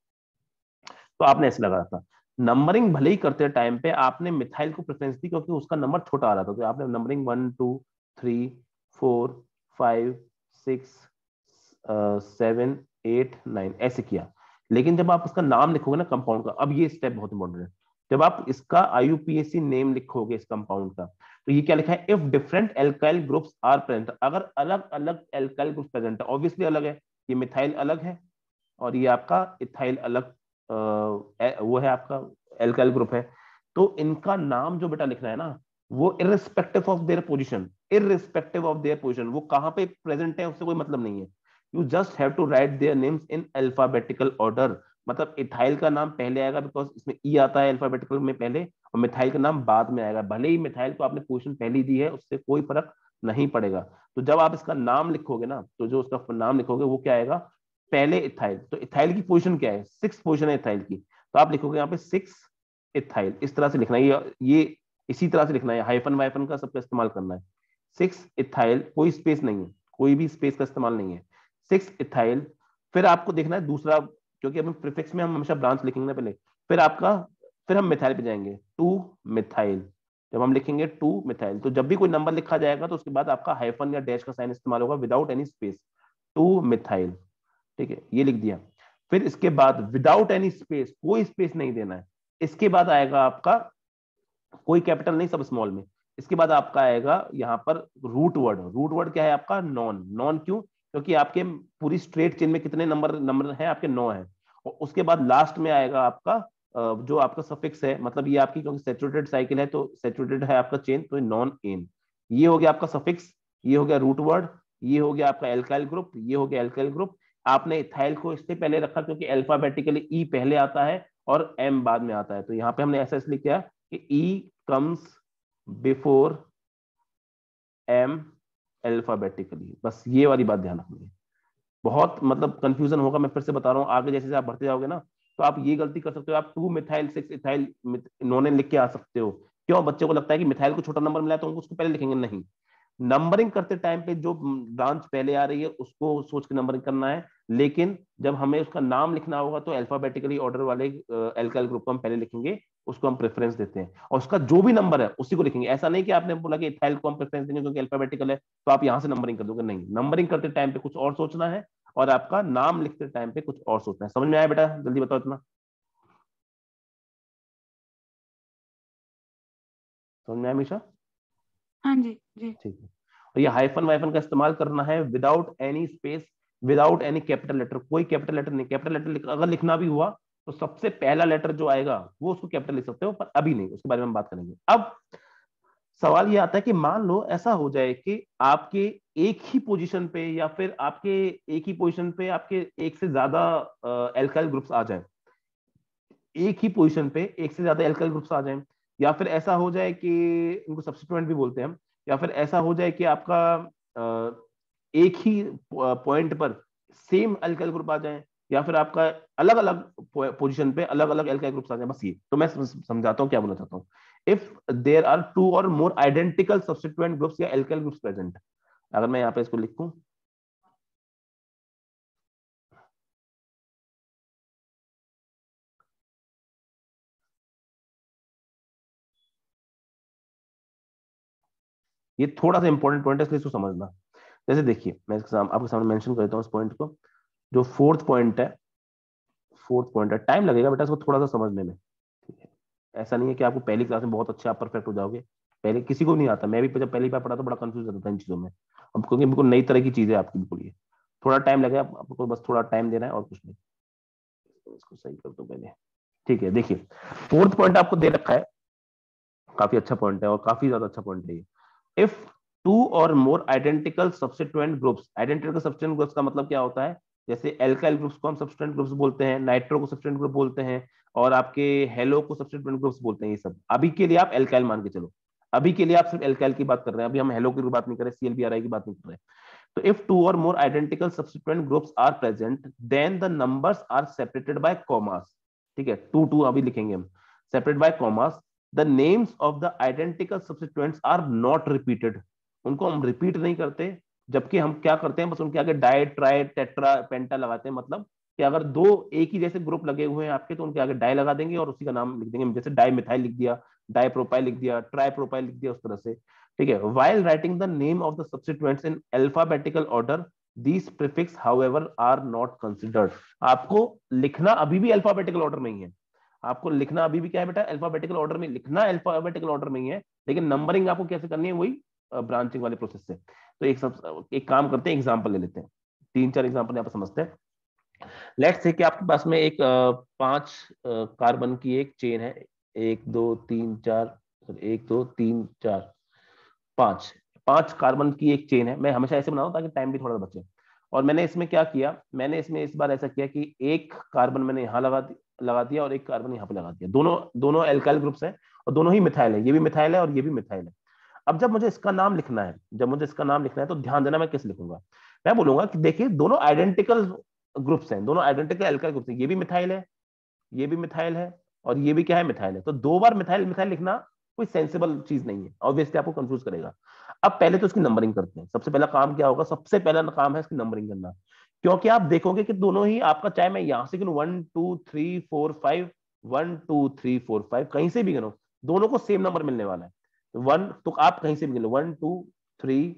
तो आपने ऐसे लगाया था। नंबरिंग भले ही करते टाइम पे आपने मिथाइल को प्रेफरेंस दी क्योंकि उसका नंबर छोटा आ रहा था, तो आपने नंबरिंग 1 2 3 4 5 6 7 8 9 ऐसे किया। लेकिन जब आप उसका नाम लिखोगे ना कंपाउंड का, अब ये स्टेप बहुत इंपॉर्टेंट है, जब आप इसका IUPAC नेम लिखोगे इस कंपाउंड का, तो ये क्या लिखा है, if different alkyl groups are present, अगर अलग अलग एल्काइल ग्रुप प्रेजेंट है, ऑब्वियसली अलग है, ये मिथाइल अलग है और ये आपका इथाइल अलग, वो है आपका एल्काइल ग्रुप है, तो इनका नाम जो बेटा लिखना है ना, वो irrespective of their position, irrespective of their position, वो कहां पे प्रेजेंट है उससे कोई मतलब नहीं है, you just have to write their names in alphabetical order. मतलब इथाइल का नाम पहले आएगा बिकॉज इसमें ई आता है अल्फाबेटिकल में पहले, और मिथाइल का नाम बाद में आएगा, भले ही मिथाइल को आपने पोजीशन पहली दी है उससे कोई फर्क नहीं पड़ेगा। तो जब आप इसका नाम लिखोगे ना, तो जो उसका नाम लिखोगे वो क्या आएगा, पहले इथाइल, तो इथाइल की पोजीशन क्या है, 6 पोजीशन है इथाइल की, तो आप लिखोगे यहाँ पे 6 इथाइल, इस तरह से लिखना है, ये इसी तरह से लिखना है, हाइफन वाइफन का सबका इस्तेमाल करना है। 6 इथाइल, कोई स्पेस नहीं है, कोई भी स्पेस का इस्तेमाल नहीं है, 6 इथाइल। फिर आपको देखना है दूसरा, क्योंकि अभी प्रीफिक्स में हम हमेशा ब्रांच लिखेंगे ना पहले, फिर आपका, फिर हम मिथाइल पे जाएंगे, 2 मिथाइल। जब हम लिखेंगे 2 मिथाइल, तो जब भी कोई नंबर लिखा जाएगा तो उसके बाद आपका हाइफन या डैश का साइन इस्तेमाल होगा विदाउट एनी स्पेस, 2 मिथाइल। ठीक है, ये लिख दिया। फिर इसके बाद विदाउट एनी स्पेस, कोई स्पेस नहीं देना है, इसके बाद आएगा आपका, कोई कैपिटल नहीं, सब स्मॉल में, इसके बाद आपका आएगा यहाँ पर रूट वर्ड। रूट वर्ड क्या है आपका, नॉन। नॉन क्यों, क्योंकि आपके पूरी स्ट्रेट चेन में कितने नंबर नंबर हैं आपके, 9 हैं। और उसके बाद लास्ट में आएगा आपका जो आपका सफिक्स है, मतलब ये आपकी क्योंकि सेचुरेटेड साइकिल है तो सेचुरेटेड है आपका चेन, तो नॉन एन, ये हो गया आपका सफिक्स, ये हो गया रूट वर्ड, ये हो गया आपका एल्काइल ग्रुप, ये हो गया एल्काइल ग्रुप। आपने इथाइल को इससे पहले रखा क्योंकि अल्फाबेटिकली ई पहले आता है और एम बाद में आता है, तो यहाँ पे हमने ऐसा इसलिए किया कि ई कम्स बिफोर एम अल्फाबेटिकली, बस ये वाली बात ध्यान रखनी है। बहुत मतलब कंफ्यूजन होगा, मैं फिर से बता रहा हूँ, आगे जैसे जैसे आप बढ़ते जाओगे ना, तो आप ये गलती कर सकते हो, आप 2 मिथाइल 6 इथाइल इन्होंने लिख के आ सकते हो। क्यों, बच्चे को लगता है कि मिथाइल को छोटा नंबर मिला है तो उसको पहले लिखेंगे, नहीं, नंबरिंग करते टाइम पे जो ब्रांच पहले आ रही है उसको सोच के नंबरिंग करना है, लेकिन जब हमें उसका नाम लिखना होगा तो अल्फाबेटिकली ऑर्डर वाले एल्काइल ग्रुप को हम पहले लिखेंगे, उसको हम प्रेफरेंस देते हैं, और उसका जो भी नंबर है उसी को लिखेंगे। ऐसा नहीं कि आपने बोला कि इथाइल को हम प्रेफरेंस देंगे क्योंकि अल्फाबेटिकल है तो आप यहां से नंबरिंग कर दोगे, नहीं, नंबरिंग करते टाइम पे कुछ और सोचना है और आपका नाम लिखते टाइम पे कुछ और सोचना है। समझ में आया बेटा, जल्दी बताओ इतना, समझ में आया हमेशा? हाँ जी जी। ठीक है, और ये हाइफन वाइफन का इस्तेमाल करना है without any space, without any capital letter, कोई कैपिटल लेटर नहीं, कैपिटल लेटर अगर लिखना भी हुआ तो सबसे पहला लेटर जो आएगा वो उसको कैपिटल लिख सकते हो, पर अभी नहीं, उसके बारे में हम बात करेंगे। अब सवाल ये आता है कि मान लो ऐसा हो जाए कि आपके एक ही पोजीशन पे या फिर आपके एक ही पोजीशन पे आपके एक से ज्यादा एल्काइल ग्रुप्स आ जाए, एक ही पोजीशन पे एक से ज्यादा एल्काइल ग्रुप्स आ जाएं, या फिर ऐसा हो जाए कि इनको सब्स्टिट्यूएंट भी बोलते हैं हम, या फिर ऐसा हो जाए कि आपका एक ही पॉइंट पर सेम एल्काइल ग्रुप आ जाए, या फिर आपका अलग अलग पोजीशन पे अलग अलग एल्काइल ग्रुप्स आ जाए, बस ये तो मैं समझाता हूँ क्या बोलना चाहता हूँ। If there are 2 or more identical substituent groups या एल्काइल ग्रुप्स प्रेजेंट, अगर मैं यहाँ पे इसको लिखूं, ये थोड़ा सा इंपॉर्टेंट पॉइंट है इसलिए इसको समझना। जैसे देखिए मैं आपके सामने मेंशन कर देता हूँ इस पॉइंट को, जो फोर्थ पॉइंट है, फोर्थ पॉइंट है, टाइम लगेगा बेटा इसको थोड़ा सा समझने में, ठीक है? ऐसा नहीं है कि आपको पहली क्लास में बहुत अच्छे आप परफेक्ट हो जाओगे, पहले किसी को नहीं आता, मैं भी जब पहली बार पढ़ा तो बड़ा कंफ्यूज होता था इन चीजों में, अब क्योंकि बिल्कुल नई तरह की चीजें आपकी बिल्कुल, ये थोड़ा टाइम लगेगा आपको, बस थोड़ा टाइम देना है और कुछ नहीं। इसको सही कर दो पहले, ठीक है? देखिए फोर्थ पॉइंट आपको दे रखा है, काफी अच्छा पॉइंट है और काफी ज्यादा अच्छा पॉइंट है ये। If 2 or more identical substituent groups, identical substituent groups का मतलब क्या होता है, जैसे एल्काइल ग्रुप्स को हम सब्स्टिट्यूएंट ग्रुप्स बोलते हैं, नाइट्रो को सब्स्टिट्यूएंट ग्रुप बोलते हैं, और आपके हेलो को सब्स्टिट्यूएंट ग्रुप्स बोलते हैं, ये सब अभी के लिए आप एल्काइल मान के चलो, अभी के लिए आप सिर्फ एल्काइल की बात कर रहे हैं, अभी हम हेलो की बात नहीं कर रहे, ClBr की बात नहीं कर रहे। तो if 2 or more identical substituent groups are present then the numbers are separated by commas, ठीक है, 2 2 अभी लिखेंगे हम, separate by commas, the names of the identical substituents are not repeated, उनको हम रिपीट नहीं करते, जबकि हम क्या करते हैं, बस उनके आगे डाई ट्राई टेट्रा पेंटा लगाते हैं, मतलब कि अगर दो एक ही जैसे ग्रुप लगे हुए हैं आपके, तो उनके आगे डाई लगा देंगे और उसी का नाम लिख देंगे, जैसे डाई मिथाइल लिख दिया, डाई प्रोपाइल लिख दिया, ट्राई प्रोपाइल लिख दिया, उस तरह से। ठीक है, while writing the name of the substituents in alphabetical order these prefix however are not considered. आपको लिखना अभी भी अल्फाबेटिकल ऑर्डर में ही है, आपको लिखना अभी भी क्या है बेटा, अल्फाबेटिकल ऑर्डर में लिखना, अल्फाबेटिकल ऑर्डर में ही है, लेकिन नंबरिंग आपको कैसे करनी है, वही ब्रांचिंग वाले प्रोसेस से। तो एक काम करते हैं, एग्जाम्पल ले लेते हैं, 3-4 एग्जाम्पल यहाँ पर समझते हैं। लेट्स से कि आपके पास में एक 5 कार्बन की एक चेन है, 1 2 3 4, 1 2 3 4 5, 5 कार्बन की एक चेन है। मैं हमेशा ऐसे बनाऊं ताकि टाइम भी थोड़ा बचे। और मैंने इसमें क्या किया, मैंने इसमें इस बार ऐसा किया कि एक कार्बन मैंने यहाँ लगा दिया और एक कार्बन यहाँ पे लगा दिया। दोनों दोनों एल्काइल ग्रुप्स हैं और दोनों ही मिथाइल है, ये भी मिथाइल है और ये भी मिथाइल है। अब जब मुझे इसका नाम लिखना है, तो ध्यान देना मैं किस लिखूंगा। मैं बोलूंगा कि देखिए दोनों आइडेंटिकल ग्रुप्स हैं, दोनों आइडेंटिकल एल्काइल ग्रुप्स हैं, ये भी मिथाइल है, ये भी मिथाइल है और ये भी क्या है, मिथाइल है। तो 2 बार मिथाइल मिथाइल लिखना कोई सेंसिबल चीज नहीं है, ऑब्वियसली आपको कंफ्यूज करेगा। अब पहले तो इसकी नंबरिंग करते हैं। सबसे पहला काम क्या होगा, सबसे पहला काम है इसकी नंबरिंग करना, क्योंकि आप देखोगे कि दोनों ही आपका, चाहे मैं यहां से गिनूं 1 2 3 4 5, 1 2 3 4 5, कहीं से भी गिनो दोनों को सेम नंबर मिलने वाला है। वन तो आप कहीं से भी गिनो 1 2 3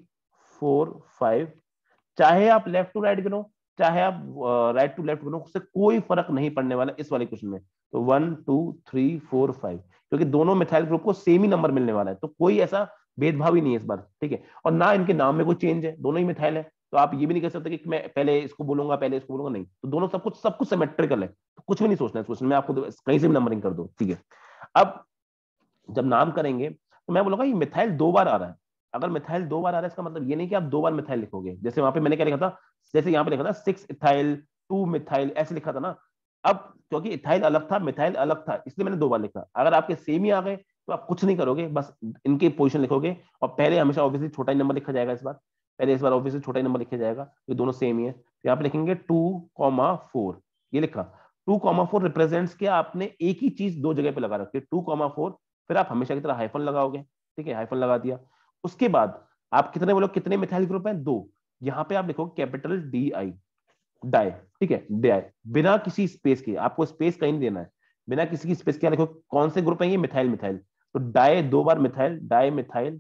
4 5, चाहे आप लेफ्ट टू राइट गिनो, चाहे आप राइट टू लेफ्ट गिनो, उससे कोई फर्क नहीं पड़ने वाला इस वाले क्वेश्चन में। तो 1 2 3 4 5, क्योंकि दोनों मिथाइल ग्रुप को सेम ही नंबर मिलने वाला है, तो कोई ऐसा भेदभाव ही नहीं है इस बार। ठीक है, और ना इनके नाम में कोई चेंज है, दोनों ही मिथाइल है। तो आप ये भी नहीं कह सकते कि मैं पहले इसको बोलूंगा पहले इसको बोलूंगा, नहीं, तो दोनों सब कुछ सिमेट्रिकल है, तो कुछ भी नहीं सोचना है इस क्वेश्चन में आपको, कहीं से भी नंबरिंग कर दो। ठीक है, अब जब नाम करेंगे तो मैं बोलूंगा ये मिथाइल 2 बार आ रहा है। अगर मिथाइल 2 बार आ रहा है, इसका मतलब ये नहीं कि आप 2 बार मिथाइल लिखोगे। जैसे वहां पे मैंने क्या लिखा था, जैसे यहाँ पे लिखा था 6 इथाइल 2 मिथाइल, ऐसे लिखा था ना। अब क्योंकि इथाइल अलग था, मिथाइल अलग था, इसलिए मैंने 2 बार लिखा। अगर आपके सेम ही आ गए तो आप कुछ नहीं करोगे, बस इनके पोजीशन लिखोगे। और पहले हमेशा ऑब्वियसली छोटा ही नंबर लिखा जाएगा इस बार, पहले इस बार ऑब्वियसली छोटा ही नंबर लिखा जाएगा, ये दोनों सेम ही है। तो यहाँ पे लिखेंगे 2,4, ये लिखा। 2,4 रिप्रेजेंट्स किया आपने, एक ही चीज 2 जगह पे लगा रखी है, 2,4। फिर आप हमेशा की तरह हाइफन लगाओगे। ठीक है, हाइफन लगा दिया। उसके बाद आप कितने बोलो, कितने मिथाइल ग्रुप हैं, 2। यहाँ पे आप लिखो कैपिटल DI, डाई। ठीक है, डाई, बिना किसी स्पेस के, आपको स्पेस कहीं नहीं देना है, बिना किसी की स्पेस के लिखो कौन से ग्रुप है ये, मिथाइल मिथाइल। तो डाई 2 बार मिथाइल, डाई मिथाइल।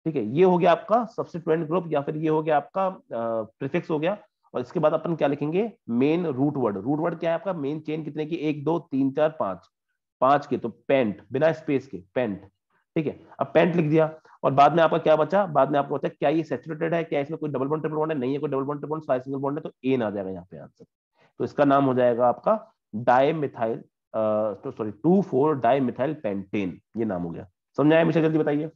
ठीक है, ये हो गया आपका सब्स्टिट्यूएंट ग्रुप, या फिर ये हो गया आपका प्रीफिक्स हो गया। और इसके बाद अपन क्या लिखेंगे, main root word. Root word क्या है आपका, मेन चेन कितने की, 1 2 3 4 5, 5 के, तो पेंट, बिना स्पेस के पेंट। ठीक है, अब पेंट लिख दिया। और बाद में आपका क्या बचा, बाद में आपको बचा क्या ये सैचुरेटेड है, क्या इसमें कोई डबल बॉन्ड ट्रिपल बॉन्ड है, नहीं है कोई डबल बॉन्ड ट्रिपल बॉन्ड, सारे सिंगल बॉन्ड है, तो एन आ जाएगा यहाँ पे आंसर। तो इसका नाम हो जाएगा आपका डाई मिथाइल, तो सॉरी 2,4 डाई मिथाइल पेंटेन, ये नाम हो गया। समझ आया हमेशा, जल्दी बताइए।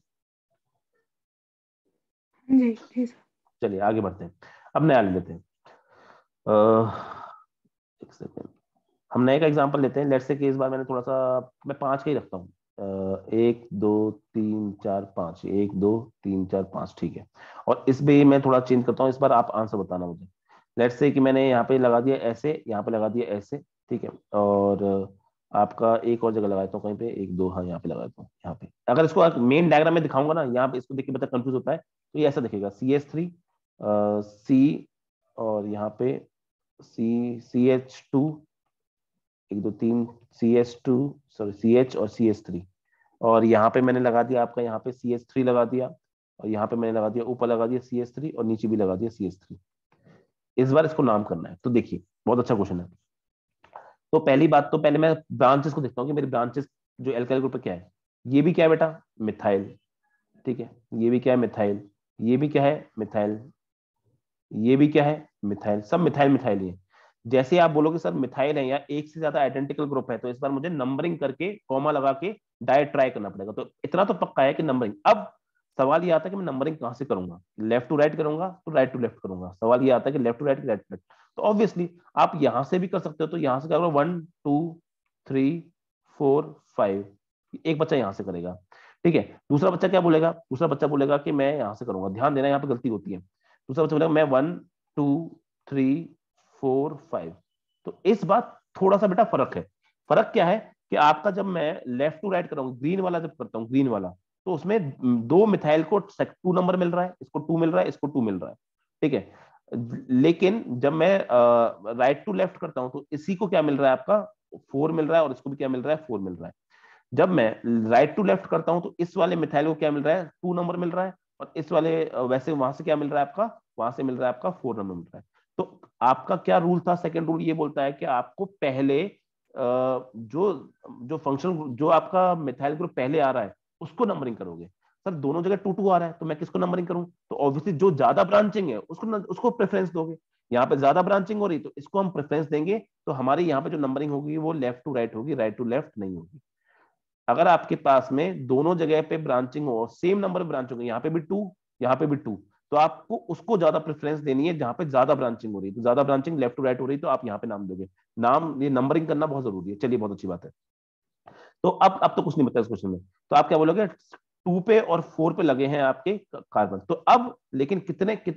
जी जी सर। चलिए आगे बढ़ते हैं, अब नया ले लेते हैं। एक सेकेंड, हम नए का एग्जांपल लेते हैं। लेट्स से कि इस बार मैंने थोड़ा सा, मैं 5 का ही रखता हूँ। 1 2 3 4 5, 1 2 3 4 5, ठीक है। और इस भी मैं थोड़ा चेंज करता हूँ, इस बार आप आंसर बताना मुझे। लेट्स से कि मैंने यहाँ पे लगा दिया ऐसे, यहाँ पे लगा दिया ऐसे। ठीक है, और आपका एक और जगह लगाता हूँ कहीं पे, 1 2, हाँ यहाँ पे लगाता हूँ, यहाँ पे। अगर इसको मेन डायग्राम में दिखाऊंगा ना, यहाँ पे इसको देख के बच्चा कंफ्यूज होता है, तो ये ऐसा दिखेगा, CH3 C, और यहाँ पे CH2, 1 2 3 CH2, सॉरी CH और CH3। और यहाँ पे मैंने लगा दिया आपका, यहाँ पे CH3 लगा दिया, और यहाँ पे मैंने लगा दिया, ऊपर लगा दिया CH3, और नीचे भी लगा दिया CH3। इस बार इसको नाम करना है। तो देखिए बहुत अच्छा क्वेश्चन है। तो पहली बात, तो पहले मैं ब्रांचेस को देखता हूँ कि मेरी ब्रांचेस जो एल्काइल ग्रुप पे क्या है। ये भी क्या है बेटा, मिथाइल। ठीक है, ये भी क्या है, मिथाइल। ये भी क्या है, मिथाइल। ये भी क्या है, मिथाइल। सब मिथाइल मिथाइल ही है। जैसे आप बोलोगे सर मिथाइल है या एक से ज्यादा आइडेंटिकल ग्रुप है, तो इस बार मुझे नंबरिंग करके कॉमा लगा के डायरेक्ट ट्राई करना पड़ेगा। तो इतना तो पक्का है कि नंबरिंग। अब सवाल ये आता है कि मैं नंबरिंग कहां से करूंगा, लेफ्ट टू राइट करूंगा तो राइट टू लेफ्ट करूंगा। सवाल ये आता है कि left to right, right to left. तो ऑब्वियसली आप यहां से भी कर सकते हो, तो यहां से क्या करोगे, 1 2 3 4 5, एक बच्चा यहां से करेगा। ठीक है, दूसरा बच्चा क्या बोलेगा, दूसरा बच्चा बोलेगा कि मैं यहां से करूंगा। ध्यान देना यहाँ पे गलती होती है। दूसरा बच्चा बोलेगा मैं 1 2 3 4 5। तो इस बात थोड़ा सा बेटा फर्क है। फर्क क्या है कि आपका जब मैं लेफ्ट टू राइट कराऊंगा, ग्रीन वाला जब करता हूँ, ग्रीन वाला, तो उसमें 2 मिथाइल को 2 नंबर मिल रहा है, इसको 2 मिल रहा है, इसको 2 मिल रहा है। ठीक है, लेकिन जब मैं राइट टू लेफ्ट करता हूं तो इसी को क्या मिल रहा है आपका 4 मिल रहा है, और इसको भी क्या मिल रहा है 4 मिल रहा है। जब मैं राइट टू लेफ्ट करता हूं तो इस वाले मिथाइल को क्या मिल रहा है 2 नंबर मिल रहा है, और इस वाले वैसे वहां से क्या मिल रहा है आपका, वहां से मिल रहा है आपका 4 नंबर मिल रहा है। तो आपका क्या रूल था, सेकंड रूल ये बोलता है कि आपको पहले जो जो फंक्शन जो आपका मिथाइल ग्रुप पहले आ रहा है उसको नंबरिंग करोगे। सर दोनों जगह 2 2 आ रहा है तो मैं किसको नंबरिंग करूं, तो ऑब्वियसली जो ज्यादा ब्रांचिंग है उसको प्रेफरेंस दोगे। यहाँ पे ज्यादा ब्रांचिंग हो रही तो इसको हम प्रेफरेंस देंगे, तो हमारी यहाँ पे जो नंबरिंग होगी वो लेफ्ट टू राइट होगी, राइट टू लेफ्ट नहीं होगी। अगर आपके पास में दोनों जगह पे ब्रांचिंग हो, सेम नंबर ब्रांच होंगे, यहाँ पे भी 2 यहाँ पे भी 2, तो आपको उसको ज्यादा प्रेफरेंस देनी है जहां पे ज्यादा ब्रांचिंग हो रही है। तो ज्यादा ब्रांचिंग लेफ्ट टू राइट हो रही है तो आप यहाँ पे नाम दोगे। नाम ये नंबरिंग करना बहुत जरूरी है। चलिए बहुत अच्छी बात है। तो अब तो कुछ नहीं बता इस क्वेश्चन में, तो आप क्या बोलोगे 2 पे और 4 पे लगे हैं आपके कार्बन। तो अब लेकिन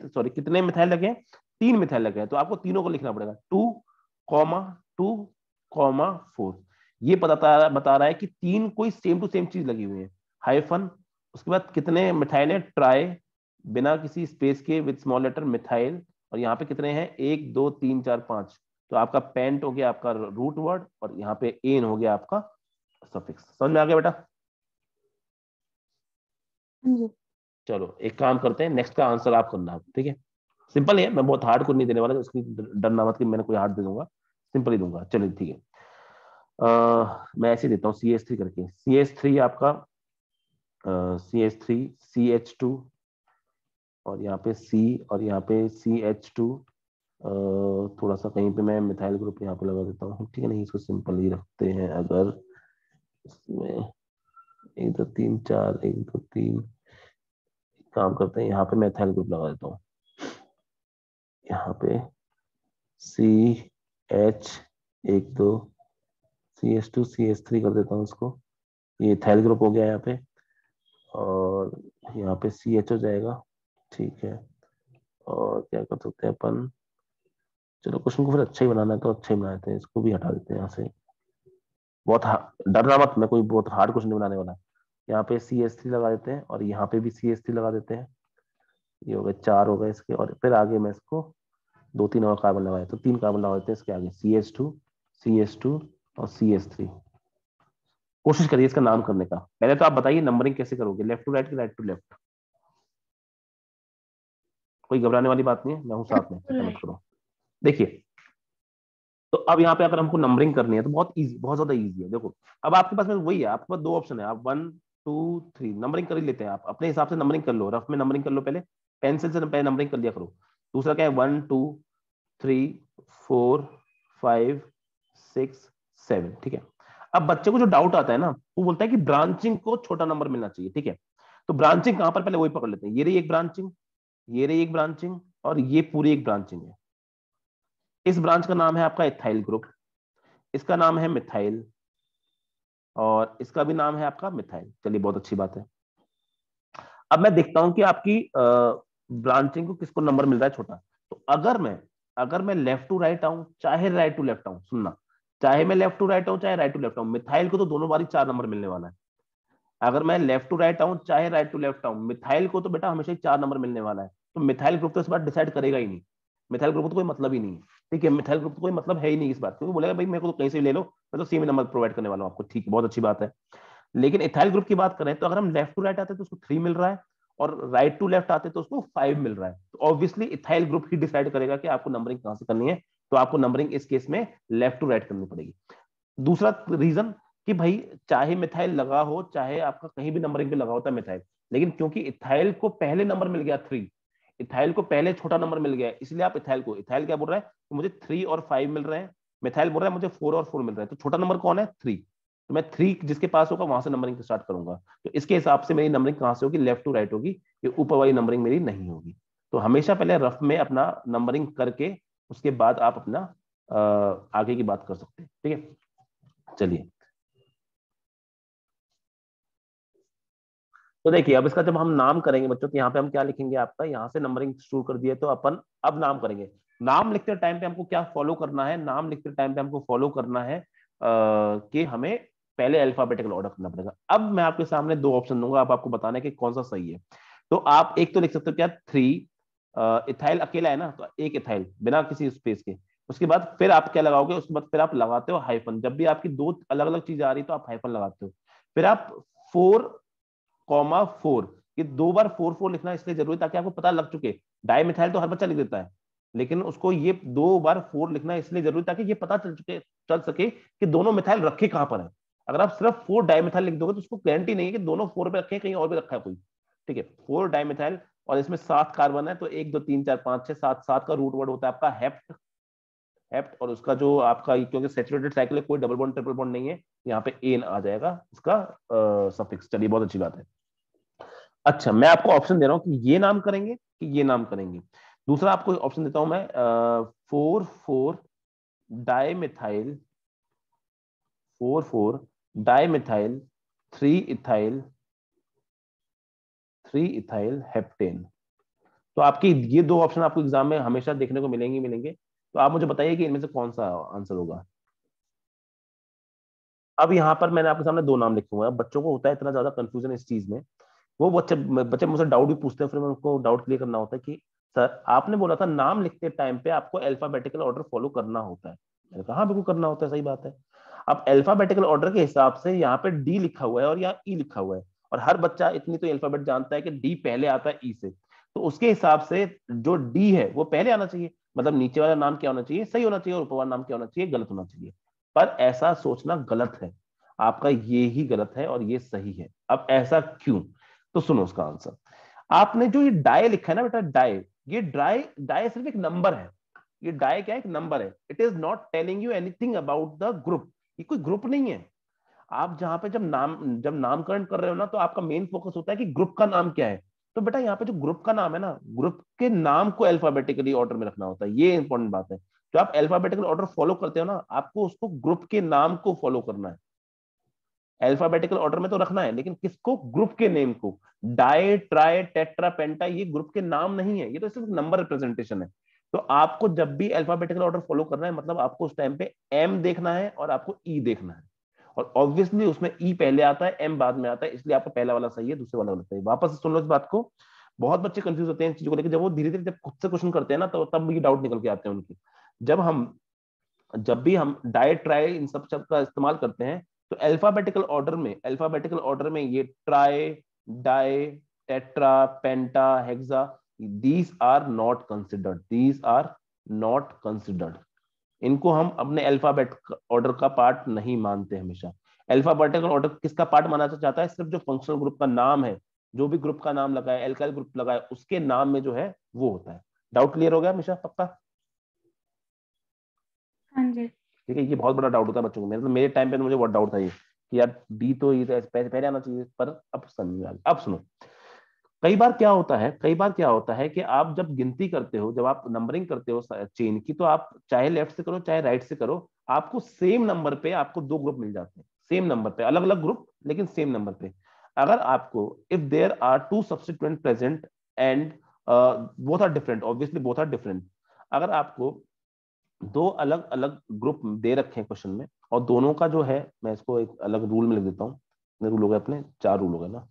सॉरी कितने मिथाइल लगे हैं, 3 मिथाइल लगे हैं, तो आपको तीनों को लिखना पड़ेगा 2,2,4। ये बता रहा है कि 3 कोई सेम टू सेम चीज लगी हुई है, हाइफन, उसके बाद कितने मिथाइल है ट्राई, बिना किसी स्पेस के विद स्मॉल लेटर मिथाइल, और यहाँ पे कितने हैं 1 2 3 4 5। तो आपका पेंट हो गया आपका रूट वर्ड, और यहाँ पे एन हो गया आपका सफिक्स। समझ में आ गया बेटा। हाँ जी। चलो एक काम करते हैं, नेक्स्ट का आंसर आप करना, ठीक है। सिंपल है, मैं बहुत हार्ड को नहीं देने वाला, उसकी डरना मत कि मैंने कोई हार्ड दे दूंगा, सिंपल ही दूंगा। चलिए ठीक है। मैं ऐसे देता हूँ CH3 करके। CH3 आपका CH3 CH2, और यहाँ पे C, और यहाँ पे CH2। थोड़ा सा कहीं पे मैं मिथाइल ग्रुप यहाँ पे लगा देता हूँ, ठीक है। नहीं इसको सिंपल ही रखते हैं। अगर इसमें 1 2 3 4 1 2 3 काम करते हैं, यहाँ पे मैं मिथाइल ग्रुप लगा देता हूँ। यहाँ पे CH 1 2 CH2 CH3 कर देता हूँ इसको। ये इथाइल ग्रुप हो गया यहाँ पे, और यहाँ पे CH हो जाएगा, ठीक है। और क्या कर सकते हैं अपन, चलो क्वेश्चन को फिर अच्छा ही बनाना है तो अच्छा ही बना देते हैं, इसको भी हटा देते हैं यहाँ से। बहुत डरना मत, मैं कोई बहुत हार्ड क्वेश्चन नहीं बनाने वाला। यहाँ पे CH3 लगा देते हैं, और यहाँ पे भी CH3 लगा देते हैं। ये हो गए 4 हो गए इसके, और फिर आगे मैं इसको 2 3 और कार्बन लगाए, तो 3 कार्बन लगा देते हैं इसके आगे, CH2 और CH3। कोशिश करिए इसका नाम करने का। पहले तो आप बताइए नंबरिंग कैसे करोगे, लेफ्ट टू राइट की राइट टू लेफ्ट। कोई घबराने वाली बात नहीं है, मैं हूं साथ में, चिंता मत राइट। करो। देखिए, तो अब यहाँ पे अगर हमको नंबरिंग करनी है तो बहुत इजी, बहुत ज्यादा इजी है। देखो अब आपके पास में वही है, आपके पास 2 ऑप्शन है, आप 1 2 3 नंबरिंग कर ही लेते हैं। आप अपने हिसाब से नंबरिंग कर लो, रफ में नंबरिंग कर लो, पहले पेंसिल से पहले नंबरिंग कर लिया करो। दूसरा क्या है 1 2 3 4 5 6 7, ठीक है। अब बच्चे को जो डाउट आता है ना, वो बोलता है कि ब्रांचिंग को छोटा नंबर मिलना चाहिए, ठीक है। तो ब्रांचिंग कहां पर, पहले वही पकड़ लेते हैं। ये रही एक ब्रांचिंग, ये रही एक ब्रांचिंग, और ये पूरी एक ब्रांचिंग है। इस ब्रांच का नाम है आपका इथाइल ग्रुप, इसका नाम है मिथाइल, और इसका भी नाम है आपका मिथाइल। चलिए बहुत अच्छी बात है। अब मैं देखता हूं कि आपकी ब्रांचिंग को किसको नंबर मिल रहा है छोटा। तो अगर मैं लेफ्ट टू राइट आऊं चाहे राइट टू लेफ्ट आऊं, सुनना, चाहे मैं लेफ्ट टू राइट आऊं चाहे राइट टू लेफ्ट आऊं, मिथाइल को तो दोनों बारी 4 नंबर मिलने वाला है। अगर मैं लेफ्ट टू राइट आऊं चाहे राइट टू लेफ्ट आऊं, मिथाइल को तो बेटा हमेशा ही 4 नंबर मिलने वाला है। तो मिथाइल ग्रुप तो इस बार डिसाइड करेगा ही नहीं। मिथाइल ग्रुप को तो कोई मतलब ही नहीं है, ठीक है। मिथाइल ग्रुप को कोई मतलब है ही नहीं इस बात, क्योंकि बोलेगा भाई मेरे को तो कहीं से भी ले लो, मैं तो सेम नंबर प्रोवाइड करने वाला हूं आपको, ठीक है, बहुत अच्छी बात है। लेकिन इथाइल ग्रुप की बात करें तो अगर हम लेफ्ट टू राइट आते तो उसको 3 मिल रहा है, और राइट टू लेफ्ट आते तो उसको 5 मिल रहा है। तो ऑब्वियसली इथाइल ग्रुप ही डिसाइड करेगा कि आपको नंबरिंग कहां से करनी है। तो आपको नंबरिंग इस केस में लेफ्ट टू राइट करनी पड़ेगी। दूसरा रीजन कि भाई चाहे मिथाइल लगा हो चाहे आपका कहीं भी नंबरिंग पे लगा होता है मिथाइल, लेकिन क्योंकि इथाइल को पहले नंबर मिल गया 3, इथाइल को पहले छोटा नंबर मिल गया है, इसलिए आप इथाइल क्या बोल रहा है कि मुझे 3 और 5 मिल रहे हैं, मिथाइल बोल रहा है मुझे 4 और 4 मिल रहे हैं। तो छोटा नंबर कौन है 3, तो मैं 3 जिसके पास होगा वहां से नंबरिंग स्टार्ट करूंगा। तो इसके हिसाब से मेरी नंबरिंग कहां से होगी, लेफ्ट टू राइट होगी, ये ऊपर वाली नंबरिंग मेरी नहीं होगी। तो हमेशा पहले रफ में अपना नंबरिंग करके उसके बाद आप अपना आगे की बात कर सकते हैं, ठीक है। चलिए, तो देखिए अब इसका जब हम नाम करेंगे बच्चों, तो यहाँ पे हम क्या लिखेंगे, आपका यहाँ से नंबरिंग शुरू कर दिए तो अपन अब नाम करेंगे। नाम लिखते टाइम पे हमको क्या फॉलो करना है, नाम लिखते टाइम पे हमको फॉलो करना है कि हमें पहले अल्फाबेटिकल ऑर्डर करना पड़ेगा। अब मैं आपके सामने 2 ऑप्शन दूंगा, अब आपको बताना है कि कौन सा सही है। तो आप एक तो लिख सकते हो क्या 3, इथाइल अकेला है ना, तो एक इथाइल बिना किसी स्पेस के। उसके बाद फिर आप क्या लगाओगे, उसके बाद फिर आप लगाते हो हाइफन। जब भी आपकी दो अलग अलग चीजें आ रही तो आप हाइफन लगाते हो। फिर आप 4,4, ये 2 बार 4 4 लिखना इसलिए जरूरी है ताकि आपको पता लग चुके। डाई मिथाइल तो हर बच्चा लिख देता है, लेकिन उसको ये 2 बार 4 लिखना इसलिए जरूरी ताकि ये पता चल सके कि दोनों मिथाइल रखे कहां पर है। अगर आप सिर्फ 4 डाइमिथाइल लिख दोगे तो उसको गारंटी नहीं है कि दोनों 4 पे रखे हैं, कहीं और भी रखा है कोई। ठीक है, 4 डाइमिथाइल, और इसमें 7 कार्बन है, तो 1 2 3 4 5 6 7, 7 का रूट वर्ड होता है आपका हेप्ट। हेप्ट, और उसका जो आपका, क्योंकि सैचुरेटेड साइकिल है, कोई डबल बॉन्ड ट्रिपल बॉन्ड नहीं है, यहाँ पे एन आ जाएगा इसका सफिक्स। चलिए, बहुत अच्छी बात है। अच्छा, मैं आपको ऑप्शन दे रहा हूं कि ये नाम करेंगे कि ये नाम करेंगे। दूसरा आपको ऑप्शन देता हूं मैं, 4 4 dimethyl, 4 4 dimethyl 3 ethyl, 3 ethyl heptane. तो आपकी ये दो ऑप्शन आपको एग्जाम में हमेशा देखने को मिलेंगे। तो आप मुझे बताइए कि इनमें से कौन सा आंसर होगा। अब यहाँ पर मैंने आपके सामने 2 नाम लिखे हुए हैं। बच्चों को होता है इतना ज्यादा कंफ्यूजन इस चीज में, वो बच्चे बच्चे मुझसे डाउट भी पूछते हैं, फिर मैं उनको डाउट क्लियर करना होता है कि सर आपने बोला था नाम लिखते टाइम पे आपको अल्फाबेटिकल ऑर्डर फॉलो करना होता है। मैंने कहा हाँ बिल्कुल करना होता है, सही बात है। अब अल्फाबेटिकल ऑर्डर के हिसाब से यहाँ पे डी लिखा हुआ है और यहाँ ई लिखा हुआ है, और हर बच्चा इतनी तो अल्फाबेट जानता है कि डी पहले आता है ई से। तो उसके हिसाब से जो डी है वो पहले आना चाहिए, मतलब नीचे वाला नाम क्या होना चाहिए, सही होना चाहिए, और ऊपर वाला नाम क्या होना चाहिए, गलत होना चाहिए। पर ऐसा सोचना गलत है, आपका ये ही गलत है और ये सही है। अब ऐसा क्यों, तो सुनो उसका आंसर। आपने जो ये डाई लिखा है ना बेटा, डाई, ये डाई डाई सिर्फ एक नंबर है। ये डाई क्या है, एक नंबर है। It is not telling you anything about the group. ये कोई ग्रुप नहीं है। आप जहां पे जब नामकरण कर रहे हो ना, तो आपका मेन फोकस होता है कि ग्रुप का नाम क्या है। तो बेटा यहाँ पे जो ग्रुप का नाम है ना, ग्रुप के नाम को अल्फाबेटिकली ऑर्डर में रखना होता है, ये इंपॉर्टेंट बात है। जो आप अल्फाबेटिकल ऑर्डर फॉलो करते हो ना, आपको उसको ग्रुप के नाम को फॉलो करना है। अल्फाबेटिकल ऑर्डर में तो रखना है, लेकिन किसको, ग्रुप के नेम को। डाई ट्राई टेट्रा पेंटा ये ग्रुप के नाम नहीं है, ये तो सिर्फ नंबर रिप्रेजेंटेशन है। तो आपको जब भी अल्फाबेटिकल ऑर्डर फॉलो करना है, मतलब आपको उस टाइम पे एम देखना है और आपको ई देखना है। और ऑब्वियसली उसमें ई पहले आता है, एम बाद में आता है, इसलिए आपका पहला वाला सही है, दूसरे वाला गलत सही है। वापस से सुन लो इस बात को। बहुत बच्चे कंफ्यूज होते हैं इन चीजों को लेकर, जब वो धीरे धीरे जब खुद से क्वेश्चन करते हैं ना, तो तब ये डाउट निकल के आते हैं उनके। जब हम जब भी हम डाई ट्राई इन सब शब्द का इस्तेमाल करते हैं, तो अल्फाबेटिकल ऑर्डर में ये tri, di, tetra, penta, hexa, these are not considered. इनको हम अपने अल्फाबेट ऑर्डर का पार्ट नहीं मानते हमेशा। अल्फाबेटिकल ऑर्डर किसका पार्ट माना जाता है, सिर्फ जो फंक्शनल ग्रुप का नाम है, जो भी ग्रुप का नाम लगा है, एल्काइल ग्रुप लगा है, उसके नाम में जो है वो होता है। डाउट क्लियर हो गया हमेशा, पक्का? हाँ जी। ठीक है, ये बहुत बड़ा डाउट होता है बच्चों को। मेरे टाइम पे तो मुझे बहुत डाउट था ये, कि यार डी तो ये तो पहले पहले आना चाहिए, पर अब समझ में आ गया। अब सुनो, कई बार क्या होता है कि आप जब गिनती करते हो, जब आप नंबरिंग करते हो चेन की, तो आप चाहे लेफ्ट से करो चाहे राइट से करो, आपको सेम नंबर पे आपको 2 ग्रुप मिल जाते हैं। सेम नंबर पे अलग अलग ग्रुप, लेकिन सेम नंबर पे। अगर आपको, if there are 2 substituent present and both are different, obviously both are different. अगर आपको 2 अलग अलग ग्रुप दे रखे हैं क्वेश्चन में, और दोनों का जो है, मैं इसको एक अलग रूल में लिख देता हूँ। कितने रूल हो गए अपने, 4 रूल हो गए ना।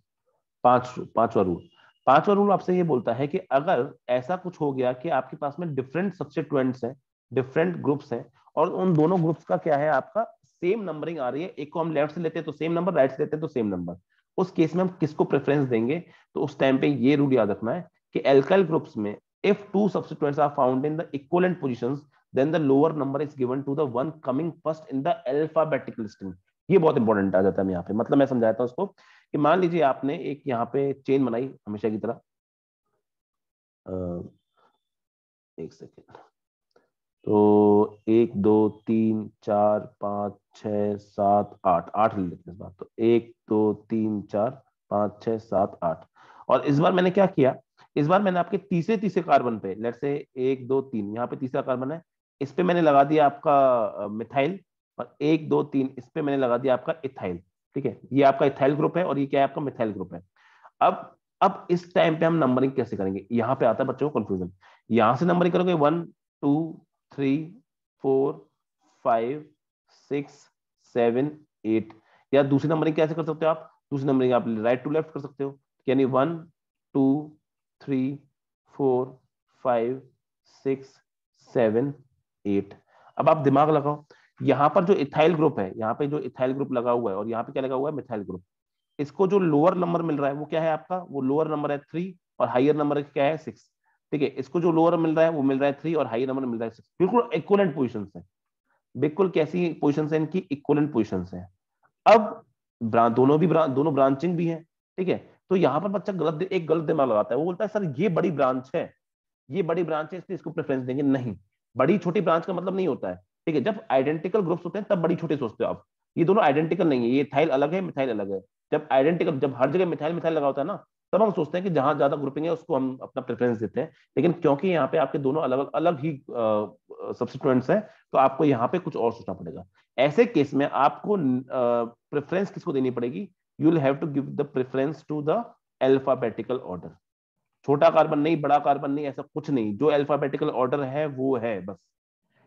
पांचवा रूल। पांचवा रूल आपसे ये बोलता है कि अगर ऐसा कुछ हो गया कि आपके पास में डिफरेंट सब्स्टिट्यूएंट्स हैं, डिफरेंट ग्रुप्स हैं, और उन दोनों ग्रुप्स का क्या है, आपका सेम नंबरिंग आ रही है, एक को हम लेफ्ट से लेते हैं तो सेम नंबर, राइट से लेते हैं तो सेम नंबर, उस केस में हम किसको प्रेफरेंस देंगे। तो उस टाइम पे ये रूल याद रखना है कि एल्काइल ग्रुप्स में, if two substituents are found in the equivalent positions, then the lower number is given to the one coming first in the alphabetical listing। ये बहुत इंपॉर्टेंट आ जाता है यहाँ पे। मतलब मैं समझाता हूँ उसको, कि मान लीजिए आपने एक यहाँ पे चेन बनाई हमेशा की तरह। एक सेकेंड। तो 1 2 3 4 5 6 7 8, 8 ले लेते हैं इस बार। तो 1 2 3 4 5 6 7 8। और इस बार मैंने क्या किया, इस बार मैंने आपके तीसरे तीसरे कार्बन पे, लेट से 1 2 3, यहाँ पे तीसरा कार्बन है, इस पे मैंने लगा दिया आपका मिथाइल। और 1 2 3 इस पे मैंने लगा दिया आपका इथाइल। ठीक है, ये आपका इथाइल ग्रुप है और ये क्या है, आपका मिथाइल ग्रुप है। अब इस टाइम पे हम नंबरिंग कैसे करेंगे, यहाँ पे आता है बच्चों को कंफ्यूजन। यहां से नंबरिंग करोगे 1 2 3 4 5 6 7 8, या दूसरी नंबरिंग कैसे कर सकते हो आप, दूसरी नंबरिंग आप राइट टू लेफ्ट कर सकते हो, यानी 1 2 3 4 5 6 7 8। अब आप दिमाग लगाओ, यहाँ पर जो इथाइल ग्रुप है, यहाँ पे जो इथाइल ग्रुप लगा हुआ है और यहाँ पे क्या लगा हुआ है, मिथाइल ग्रुप। इसको जो लोअर नंबर मिल रहा है वो क्या है आपका, वो लोअर नंबर है 3 और हाइयर नंबर क्या है 6। ठीक है, इसको जो लोअर मिल रहा है वो मिल रहा है 3 और हाइयर नंबर मिल रहा है 6। बिल्कुल इक्वलेंट पोजीशन है। बिल्कुल कैसी पोजीशन है इनकी, इक्वलेंट पोजीशन है। अब दोनों ब्रांचिंग भी है। ठीक है, तो यहाँ पर बच्चा एक गलत दिमाग लगाता है, वो बोलता है सर ये बड़ी ब्रांच है, ये बड़ी ब्रांच है इसलिए इसको प्रेफरेंस देंगे। नहीं, बड़ी छोटी ब्रांच का मतलब नहीं होता है। ठीक है, जब आइडेंटिकल ग्रुप्स होते हैं तब बड़ी छोटी सोचते हो आप। ये दोनों आइडेंटिकल नहीं है, ये इथाइल अलग है, मिथाइल अलग है। जब हर जगह मिथाइल मिथाइल लगा होता है ना, तब हम सोचते हैं कि जहां ज्यादा ग्रुपिंग है उसको हम अपना प्रेफरेंस देते हैं। लेकिन क्योंकि यहाँ पे आपके दोनों अलग अलग ही सब्स्टिट्यूएंट्स हैं, तो आपको यहाँ पे कुछ और सोचना पड़ेगा। ऐसे केस में आपको प्रेफरेंस किसको देनी पड़ेगी, you will have to give the preference to the alphabetical order. छोटा कार्बन नहीं, बड़ा कार्बन नहीं, ऐसा कुछ नहीं, जो अल्फाबेटिकल ऑर्डर है वो है बस।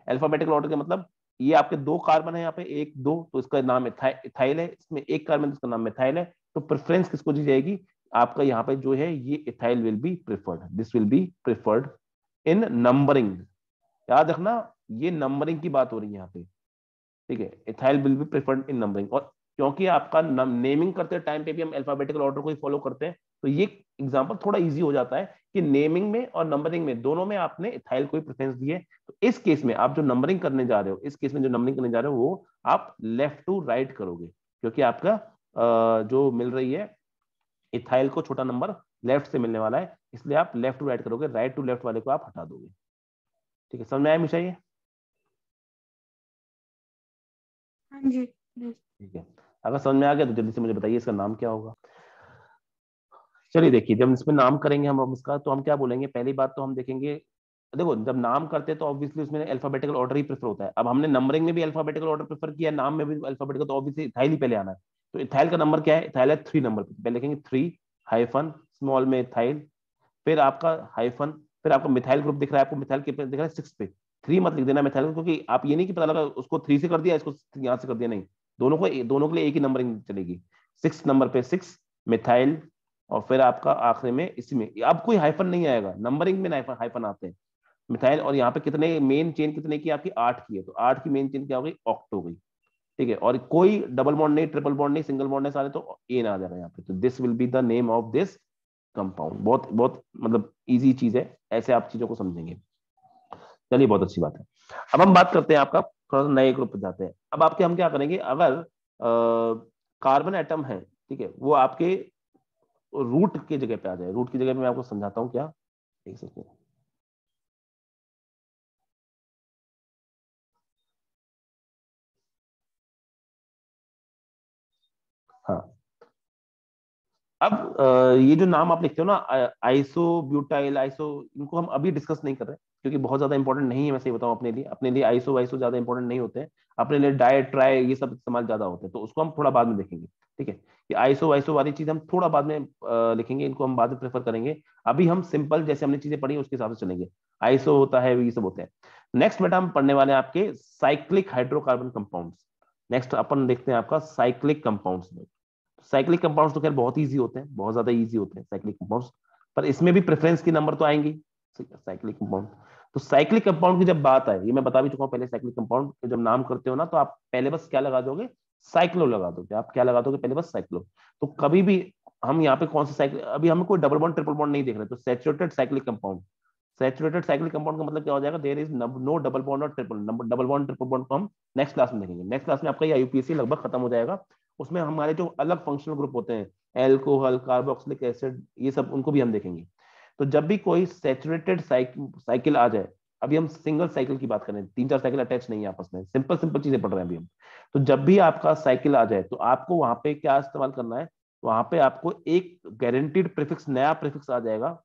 अल्फाबेटिकल ऑर्डर का मतलब, ये आपके दो कार्बन है यहाँ पे, एक दो, तो इसका नाम इथाइल है, इसमें एक कार्बन इसका नाम मिथाइल है। तो प्रेफरेंस किसको दी जाएगी, आपका यहाँ पे जो है ये ethyl will be preferred, this will be preferred in numbering. याद रखना, ये नंबरिंग की बात हो रही है यहाँ पे। ठीक है, ethyl will be preferred in numbering. और क्योंकि आपका नेमिंग करते टाइम पे भी हम अल्फाबेटिकल ऑर्डर को ही फॉलो करते हैं, तो ये एग्जांपल थोड़ा इजी हो जाता है कि नेमिंग में और नंबरिंग में दोनों में आपने इथाइल को ही प्रेफरेंस दी है। तो इस केस में आप जो नंबरिंग करने जा रहे हो, इस केस में जो नंबरिंग करने जा रहे हो वो आप लेफ्ट टू राइट करोगे, क्योंकि आपका जो मिल रही है इथाइल को छोटा नंबर लेफ्ट से मिलने वाला है, इसलिए आप लेफ्ट टू राइट करोगे, राइट टू लेफ्ट वाले को आप हटा दोगे। ठीक है, समझ में आया हमेशा ये? हाँ जी जी। ठीक है, अगर समझ में आ गया तो जल्दी से मुझे बताइए इसका नाम क्या होगा। चलिए देखिए, जब इसमें नाम करेंगे हम इसका, तो हम क्या बोलेंगे, पहली बात तो हम देखेंगे, देखो जब नाम करते हैं तो ऑब्वियसली उसमें अल्फाबेटिकल ऑर्डर ही प्रेफर होता है। अब हमने नंबरिंग में भी अल्फाबेटिकल ऑर्डर प्रेफर किया, नाम में भी अल्फाबेटिकल, तो ऑब्वियसली इथाइल ही पहले आना है। तो इथाइल का नंबर क्या है, इथाइल है 3 नंबर पे, पहले लिखेंगे 3 हाइफन स्मॉल में इथाइल, फिर आपका हाइफन, फिर आपका मिथाइल ग्रुप दिख रहा है, आपको मिथाइल के दिख रहा है 6 पे। 3 मत लिख देना मिथाइल, क्योंकि आप ये नहीं कि पता लगा उसको 3 से कर दिया, इसको यहाँ से कर दिया, नहीं, दोनों के लिए एक ही नंबरिंग चलेगी। 6 नंबर पे 6 मिथाइल, और फिर आपका आखिरी में इसी में अब कोई हाइफन नहीं आएगा, नंबरिंग में हाइफन आते हैं मिथाइल। और यहाँ पे कितने मेन चेन कितने की आपकी 8 की है, तो 8 की मेन चेन क्या हो गई, ऑक्ट हो गई। ठीक है, और कोई डबल बॉन्ड नहीं, ट्रिपल बॉन्ड नहीं, सिंगल बॉन्ड है सारे, तो एन आ जाएगा यहाँ पे। तो this will be the name of this compound. बहुत बहुत मतलब इजी चीज है, ऐसे आप चीजों को समझेंगे। चलिए, बहुत अच्छी बात है। अब हम बात करते हैं आपका, थोड़ा सा नए ग्रुप पे जाते हैं। अब आपके हम क्या करेंगे, अगर कार्बन एटम है, ठीक है, वो आपके रूट की जगह पे आ जाए, रूट की जगह पे मैं आपको समझाता हूँ क्या, एक सेकेंड। हाँ, अब ये जो नाम आप लिखते हो ना, आइसो ब्यूटाइल आइसो, इनको हम अभी डिस्कस नहीं कर रहे, क्योंकि बहुत ज्यादा इंपॉर्टेंट नहीं है। मैं सही बताऊं, अपने लिए आइसो वाइसो ज्यादा इंपॉर्टेंट नहीं होते हैं। अपने लिए डाई ट्राई ये सब इस्तेमाल ज्यादा होते हैं, तो उसको हम थोड़ा बाद में देखेंगे। ठीक है, ये आइसो वाइसो वाली चीज हम थोड़ा बाद में लिखेंगे, इनको हम बाद में प्रेफर करेंगे। अभी हम सिंपल जैसे हमने चीजें पढ़ी उसके हिसाब से चलेंगे। आइसो होता है, ये सब होते हैं। नेक्स्ट बेटा हम पढ़ने वाले हैं आपके साइक्लिक हाइड्रोकार्बन कंपाउंड्स। नेक्स्ट अपन देखते हैं आपका साइक्लिक कंपाउंड्स में। साइक्लिक कंपाउंड्स तो खैर बहुत इजी होते हैं, बहुत ज्यादा इजी होते हैं साइक्लिक कंपाउंड्स, पर इसमें भी प्रेफरेंस की नंबर तो आएंगी। साइक्लिक कंपाउंड, तो साइक्लिक कंपाउंड की जब बात आए, ये मैं बता भी चुका हूँ पहले, साइक्लिक कंपाउंड जब नाम करते हो ना, तो आप पहले बस क्या लगा दोगे, साइक्लो लगा दोगे। आप क्या लगा दोगे पहले, बस साइक्लो। तो कभी भी हम यहाँ पे कौन सा साइक्लिक, अभी हमें कोई डबल बॉन्ड ट्रिपल बॉन्ड नहीं देख रहे, तो saturated cyclic compound. Saturated cyclic compound का मतलब क्या हो जाएगा, there is no double bond or triple double bond triple bond को हम नेक्स्ट क्लास में देखेंगे। नेक्स्ट क्लास में आपका ये यूपीएससी लगभग खत्म हो जाएगा। उसमें हमारे जो अलग फंक्शनल ग्रुप होते हैं, एल्कोहल, कार्बोक्सिलिक एसिड, ये सब उनको भी हम देखेंगे। तो जब भी कोई सैचुरेटेड साइकिल आ जाए, अभी हम सिंगल साइकिल की बात करें, 3-4 साइकिल अटैच नहीं है आपस में, सिंपल सिंपल चीजें पढ़ रहे हैं अभी हम। तो जब भी आपका साइकिल आ जाए, तो आपको वहां पे क्या इस्तेमाल करना है, वहां पे आपको एक गारंटीड प्रीफिक्स, नया प्रीफिक्स आ जाएगा।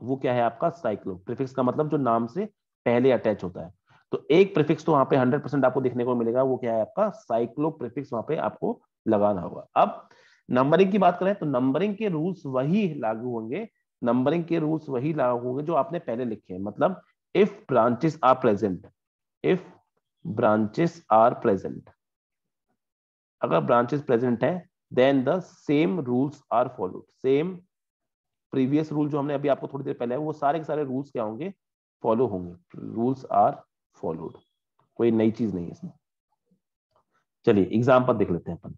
वो क्या है आपका, साइक्लो। प्रीफिक्स का मतलब जो नाम से पहले अटैच होता है। तो एक प्रीफिक्स तो वहां पे 100% आपको देखने को मिलेगा, वो क्या है आपका साइक्लो प्रीफिक्स, वहां पे आपको लगाना होगा। अब नंबरिंग की बात करें, तो नंबरिंग के रूल्स वही लागू होंगे, नंबरिंग के रूल्स वही लागू होंगे जो आपने पहले लिखे हैं। मतलब if branches are present, if branches are present, अगर ब्रांचेस प्रेजेंट है, then the same rules are followed, same previous rule जो हमने अभी आपको थोड़ी देर पहले है, वो सारे के सारे रूल्स क्या होंगे, फॉलो होंगे, रूल्स आर फॉलोड, कोई नई चीज नहीं है इसमें। चलिए एग्जाम्पल देख लेते हैं अपन।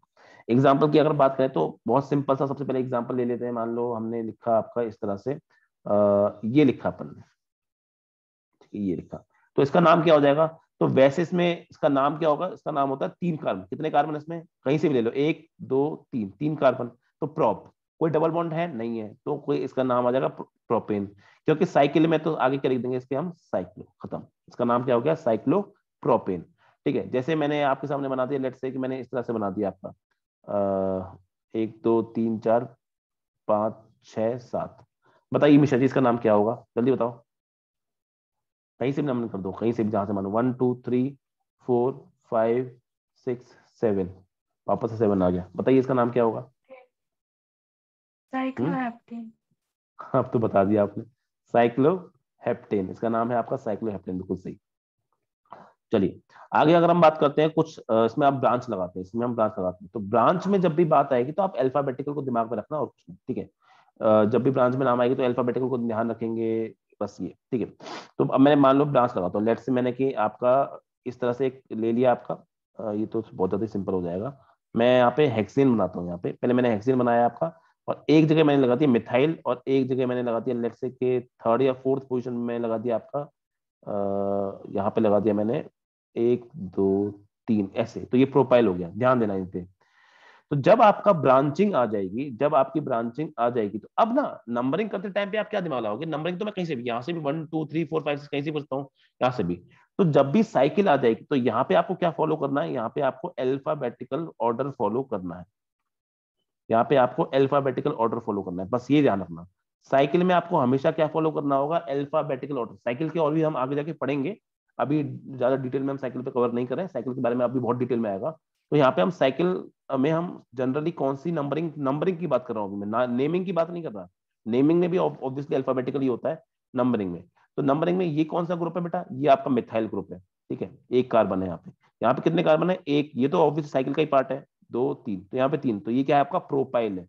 एग्जाम्पल की अगर बात करें तो बहुत सिंपल सा सबसे पहले एग्जाम्पल ले लेते हैं। मान लो हमने लिखा आपका इस तरह से, ये लिखा अपन ने, ठीक है, ये लिखा, तो इसका नाम क्या हो जाएगा? तो वैसे इसमें इसका नाम क्या होगा? इसका नाम होता है 3 कार्बन। कितने कार्बन इसमें? कहीं से भी ले लो, 1 2 3, 3 कार्बन। तो प्रोप, कोई डबल बॉन्ड है नहीं है, तो कोई इसका नाम आ जाएगा प्रोपेन। क्योंकि साइकिल में तो आगे क्या लिख देंगे इसके हम, साइक्लो, खत्म। इसका नाम क्या हो गया? Cyclo propane. ठीक है, जैसे मैंने आपके सामने बना दिया, लेट्स से कि मैंने इस तरह से बना दिया आपका 1 2 3 4 5 6 7। बताइए मिश्रा जी इसका नाम क्या होगा, जल्दी बताओ। कहीं से भी नंबर कर दो, कहीं से भी, जहां से मानो, 1 2 3 4 5 6 7, वापस से 7 आ गया। बताइए इसका नाम क्या होगा? साइक्लोहेप्टेन। अब तो बता दिया आपने, साइक्लोहेप्टेन। इसका नाम है आपका साइक्लोहेप्टेन, बिल्कुल सही। चलिए आगे अगर हम बात करते हैं कुछ, इसमें आप ब्रांच लगाते हैं, इसमें हम ब्रांच लगाते हैं। तो ब्रांच में जब भी बात आएगी तो आप अल्फाबेटिकल को दिमाग में रखना और कुछ नहीं, ठीक है। जब भी ब्रांच में नाम आएगी तो अल्फाबेटिकल को ध्यान रखेंगे, बस ये, ठीक है। तो अब मैंने मान लो ब्रांच लगाता हूँ, लेट्स से मैंने कि आपका इस तरह से एक ले लिया आपका, ये तो बहुत ज्यादा सिंपल हो जाएगा। मैं यहाँ पे हेक्सेन बनाता हूँ, यहाँ पे पहले मैंने हेक्सेन बनाया आपका, और एक जगह मैंने लगा दिया मिथाइल, और एक जगह मैंने लगा दिया लेट्स से कि थर्ड या फोर्थ पोजीशन में लगा दिया आपका, यहाँ पे लगा दिया मैंने 1 2 3 ऐसे। तो ये प्रोपाइल हो गया, ध्यान देना इन पे। तो जब आपका ब्रांचिंग आ जाएगी, जब आपकी ब्रांचिंग आ जाएगी, तो अब ना नंबरिंग करते टाइम पे आप क्या दिमाग लगाओगे? नंबरिंग तो मैं कहीं से भी, यहाँ से भी 1 2 3 4 5 6 कहीं से पूछता हूँ, यहाँ से भी। तो जब भी साइकिल आ जाएगी तो यहाँ पे आपको क्या फॉलो करना है? यहाँ पे आपको अल्फाबेटिकल ऑर्डर फॉलो करना है। यहाँ पे आपको अल्फाबेटिकल ऑर्डर फॉलो करना है, बस ये ध्यान रखना। साइकिल में आपको हमेशा क्या फॉलो करना होगा? Alphabetical order. साइकिल के और भी हम आगे जाके पढ़ेंगे, अभी ज्यादा डिटेल में हम साइकिल पे कवर नहीं करें, साइकिल के बारे में अभी बहुत डिटेल में आएगा। तो यहाँ पे हम साइकिल में हम जनरली कौन सी नंबरिंग, नंबरिंग की बात कर रहा हूँ अभी मैं, नेमिंग की बात नहीं कर रहा। नेमिंग में भी ऑब्वियसली अल्फाबेटिकल ही होता है नंबरिंग में। तो नंबरिंग में ये कौन सा ग्रुप है बेटा? ये आपका मिथाइल ग्रुप है, ठीक है। एक कार्बन है यहाँ पे, यहाँ पे कितने कार्बन है? एक, ये तो ऑब्वियसली साइकिल का ही पार्ट है। 2 3, तो यहाँ पे 3, तो ये क्या है आपका? प्रोपाइल है।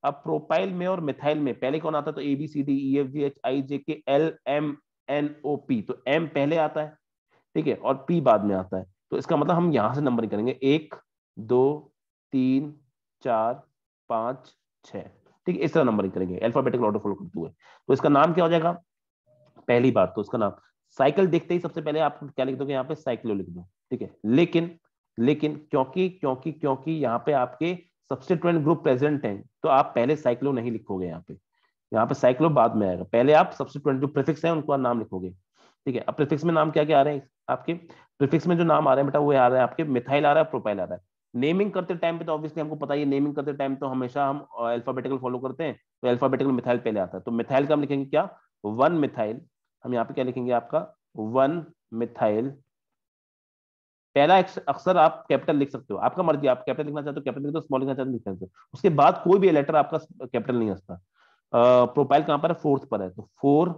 अब प्रोपाइल में और मिथाइल में पहले कौन आता है? तो A B C D E F G H I J K L M N O P. तो एम पहले आता है, ठीक है, और पी बाद में आता है। तो इसका मतलब हम यहां से नंबरिंग करेंगे, 1 2 3 4 5 6, ठीक है, इस तरह नंबरिंग करेंगे अल्फाबेटिकल ऑर्डर फॉलो करते हुए। तो इसका नाम क्या हो जाएगा? पहली बात तो इसका नाम, साइकिल देखते ही सबसे पहले आप क्या लिख दोगे? यहाँ पे साइक्लो लिख दो, ठीक है। लेकिन लेकिन क्योंकि क्योंकि क्योंकि यहाँ पे आपके सब्स्टिट्यूएंट ग्रुप प्रेजेंट हैं, तो आप पहले साइक्लो नहीं लिखोगे यहाँ पे। यहाँ पे साइक्लो बाद में आएगा, पहले आप सब्स्टिट्यूएंट जो प्रीफिक्स है उनका नाम लिखोगे, ठीक है। अब प्रीफिक्स में नाम क्या क्या आ रहे हैं आपके? प्रीफिक्स में जो नाम आ रहे हैं बेटा, वो आ रहा है आपके मिथाइल आ रहा है, प्रोपाइल आ रहा है। नेमिंग करते टाइम पे तो ऑब्वियसली हमको पता ही है, नेमिंग करते टाइम तो हमेशा हम अल्फाबेटिकल फॉलो करते हैं, तो अल्फाबेटिकल मिथाइल पहले आता है। तो मिथाइल का हम लिखेंगे क्या? 1 मिथाइल। हम यहाँ पे क्या लिखेंगे आपका? 1 मिथाइल। पहला अक्षर आप कैपिटल लिख सकते हो, आपका मर्जी, आप कैपिटल लिखना चाहते हो कैपिटल लिख दो, स्मॉल लिखना चाहते हो लिख सकते हो। उसके बाद कोई भी लेटर आपका कैपिटल नहीं आता। प्रोपाइल कहां पर है? फोर्थ पर है, तो 4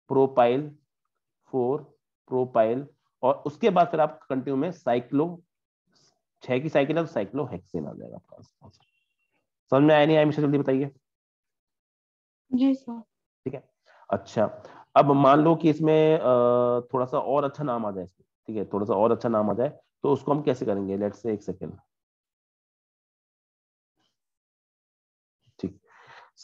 प्रोपाइल, 4 प्रोपाइल। और उसके बाद फिर आप कंटिन्यू में साइक्लो, 6 की साइकिल है तो साइक्लो हेक्सेन आ जाएगा आपका। समझ में आया नहीं आया मिश्रा, जल्दी बताइए। जी सर। ठीक है, अच्छा। अब मान लो कि इसमें थोड़ा सा और अच्छा नाम आ जाए इसमें, ठीक है, थोड़ा सा और अच्छा नाम आ जाए, तो उसको हम कैसे करेंगे? लेट्स से, एक सेकेंड, ठीक।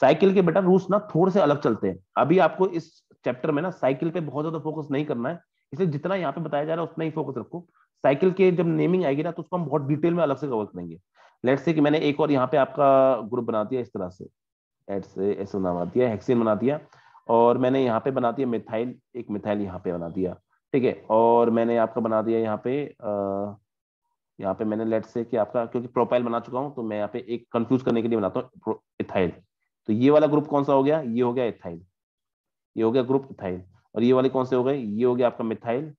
साइकिल के बेटा रूल्स ना थोड़े से अलग चलते हैं। अभी आपको इस चैप्टर में ना साइकिल पे बहुत ज्यादा फोकस नहीं करना है, इसलिए जितना यहाँ पे बताया जा रहा है उतना ही फोकस रखो। साइकिल के जब नेमिंग आएगी ना तो उसको हम बहुत डिटेल में अलग से कवर करेंगे। लेट्स से कि मैंने एक और यहाँ पे आपका ग्रुप बना दिया इस तरह से, एड से ऐसे बना दिया, हेक्सेन बना दिया, और मैंने यहाँ पे बना दिया मिथाइल, एक मिथाइल यहाँ पे बना दिया, ठीक है। और मैंने आपका बना दिया यहाँ पे मैंने लेट से कि आपका, क्योंकि प्रोपाइल बना चुका हूँ तो मैं यहाँ पे एक कंफ्यूज करने के लिए बनाता हूँ इथाइल। तो ये वाला ग्रुप कौन सा हो गया? ये हो गया इथाइल, ये हो गया ग्रुप इथाइल। और ये वाले कौन से हो गए? ये हो गया आपका मिथाइल,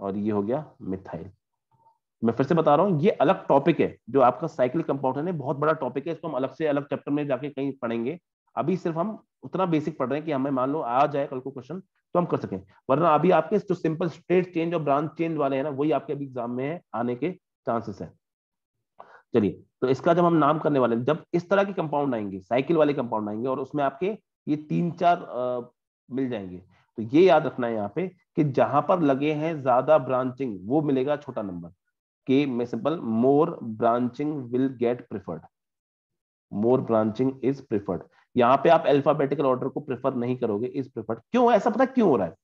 और ये हो गया मिथाइल। मैं फिर से बता रहा हूँ, ये अलग टॉपिक है, जो आपका साइकिल कंपाउंड है बहुत बड़ा टॉपिक है, इसको हम अलग से अलग चैप्टर में जाके कहीं पढ़ेंगे। अभी सिर्फ हम उतना बेसिक पढ़ रहे हैं कि हमें मान लो आ जाए कल को क्वेश्चन तो हम कर सकें, वरना अभी आपके जो सिंपल स्टेट चेंज और ब्रांच चेंज वाले हैं ना, वही आपके अभी एग्जाम में है, आने के चांसेस है। चलिए, तो इसका जब हम नाम करने वाले, जब इस तरह के कंपाउंड आएंगे, साइकिल वाले कंपाउंड आएंगे और उसमें आपके ये 3-4 मिल जाएंगे। तो ये याद रखना है यहाँ पे कि जहां पर लगे हैं ज्यादा ब्रांचिंग वो मिलेगा छोटा नंबर। के में simple more branching will get preferred, more branching is preferred. यहाँ पे आप अल्फाबेटिकल ऑर्डर को प्रेफर नहीं करोगे, इज प्रिफर्ड। क्यों ऐसा, पता क्यों हो रहा है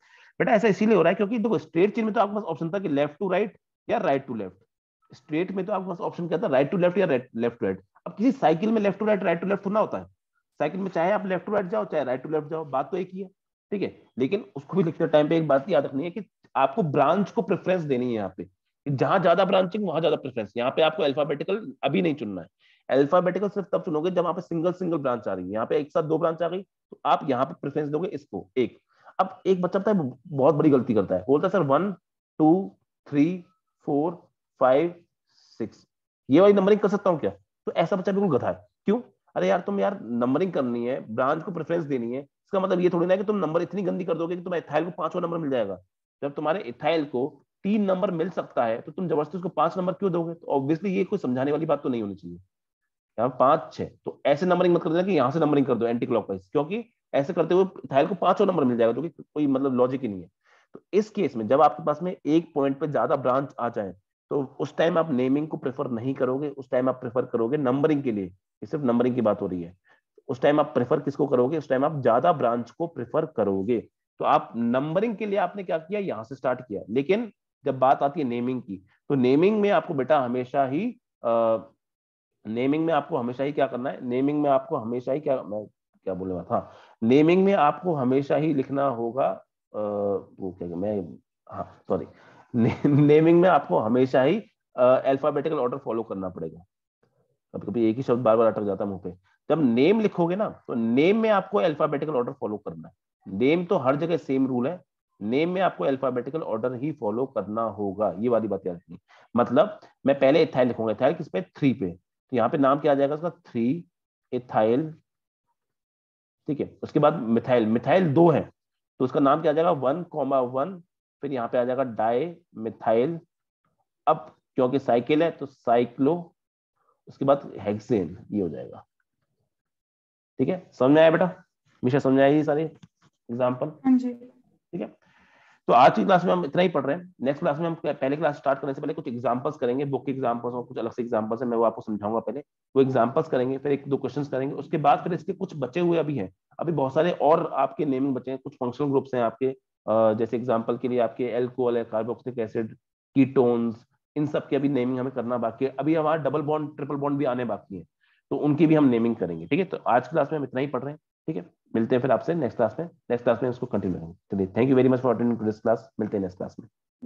बेटा? ऐसा इसीलिए हो रहा है क्योंकि देखो स्ट्रेट चेन में तो आपके पास ऑप्शन था कि लेफ्ट टू राइट या राइट टू लेफ्ट। स्ट्रेट में तो आपके पास ऑप्शन क्या था, राइट टू लेफ्ट या लेफ्ट टू राइट। अब किसी साइकिल में left to right right to left थोड़ा होता है। साइकिल में चाहे आप लेफ्ट टू राइट जाओ चाहे राइट टू लेफ्ट जाओ, बात तो एक ही है, ठीक है। लेकिन उसको भी लिखते टाइम पे एक बात याद रखनी है कि आपको ब्रांच को प्रेफरेंस देनी है यहाँ पे। जहां ज्यादा ब्रांचिंग वहां ज्यादा प्रेफरेंस। यहाँ पे आपको अल्फाबेटिकल अभी नहीं चुनना है। अल्फाबेटिकल सिर्फ तब चुनोगे जब वहां पे सिंगल सिंगल ब्रांच आ रही है। यहाँ पे एक साथ 2 ब्रांच आ गई तो आप यहाँ पे प्रेफरेंस दोगे इसको एक। अब एक बच्चा पता है बहुत बड़ी गलती करता है, बोलता है सर 1 2 3 4 5 6 ये वाली नंबरिंग कर सकता हूँ क्या? तो ऐसा बच्चा बिल्कुल गधा है। क्यों? अरे यार तुम यार नंबरिंग करनी है, ब्रांच को प्रेफरेंस देनी है, इसका मतलब ये थोड़ी ना है कि तुम नंबर इतनी गंदी कर दोगे कि तुम्हें इथाइल को 5वां नंबर मिल जाएगा। जब तुम्हारे इथाइल को 3 नंबर मिल सकता है तो तुम जबरदस्ती उसको 5 नंबर क्यों दोगे? तो ऑब्वियसली ये कोई समझाने वाली बात तो नहीं होनी चाहिए। यहाँ 5 6 तो ऐसे नंबरिंग मत कर देना कि यहाँ से नंबरिंग कर दो एंटी क्लॉकवाइज, क्योंकि ऐसे करते हुए इथाइल को 5वां नंबर मिल जाएगा, जो कि कोई मतलब लॉजिक ही नहीं है। तो इस केस में जब आपके पास में एक पॉइंट पे ज्यादा ब्रांच आ जाए तो उस टाइम आप नेमिंग को प्रेफर नहीं करोगे, उस टाइम आप प्रेफर करोगे नंबरिंग के लिए। ये सिर्फ नंबरिंग की बात हो रही है। उस टाइम आप प्रेफर किसको करोगे? उस टाइम आप ज्यादा ब्रांच को प्रेफर करोगे। तो आप नंबरिंग के लिए आपने क्या किया, यहां से स्टार्ट किया। लेकिन जब बात आती है नेमिंग की, तो नेमिंग में आपको बेटा हमेशा ही नेमिंग में आपको हमेशा ही क्या करना है, नेमिंग में आपको हमेशा ही क्या, मैं क्या बोलने वाला था, नेमिंग में आपको हमेशा ही लिखना होगा वो क्या मैं, हाँ सॉरी, नेमिंग में आपको हमेशा ही अल्फाबेटिकल ऑर्डर फॉलो करना पड़ेगा। कभी कभी एक ही शब्द बार बार अटक जाता है मुंह पे। जब नेम लिखोगे ना तो नेम में आपको अल्फाबेटिकल ऑर्डर फॉलो करना है। नेम तो हर जगह सेम रूल है, नेम में आपको अल्फाबेटिकल ऑर्डर ही फॉलो करना होगा, ये वाली बात याद रखनी। मतलब मैं पहले इथाइल लिखूंगा, इथाइल किस पे, 3 पे, तो यहाँ पे नाम क्या आ जाएगा उसका, 3 इथाइल, ठीक है। उसके बाद मिथाइल, मिथाइल 2 है तो उसका नाम क्या आ जाएगा, 1,1, फिर यहाँ पे आ जाएगा डाई मिथाइल। अब क्योंकि साइकिल है तो साइक्लो, उसके बाद हेक्सेन, ये हो जाएगा। ठीक है, समझ में आया बेटा? मिशा समझ आई सारी एग्जाम्पल? हाँ जी। ठीक है, तो आज की क्लास में हम इतना ही पढ़ रहे हैं। नेक्स्ट क्लास में हम पहले क्लास स्टार्ट करने से पहले कुछ एग्जांपल्स करेंगे, बुक के एग्जांपल्स और कुछ अलग से एग्जांपल्स है, मैं वो आपको समझाऊंगा। पहले वो एग्जांपल्स करेंगे, फिर 1-2 क्वेश्चंस करेंगे, उसके बाद फिर इसके कुछ बचे हुए अभी हैं, अभी बहुत सारे और आपके नेमिंग बचे हैं। कुछ फंक्शनल ग्रुप्स हैं आपके, जैसे एग्जाम्पल के लिए आपके एल्कोहल है, कार्बोक्सिलिक एसिड, कीटोन्स, इन सब की अभी नेमिंग हमें करना बाकी है। अभी हमारा डबल बॉन्ड ट्रिपल बॉन्ड भी आने बाकी है, तो उनकी भी हम नेमिंग करेंगे। ठीक है, तो आज क्लास में हम इतना ही पढ़ रहे हैं। ठीक है, मिलते हैं फिर आपसे नेक्स्ट क्लास में, नेक्स्ट क्लास में इसको कंटिन्यू करेंगे। चलिए, thank you very much for attending to this class, मिलते हैं नेक्स्ट क्लास में।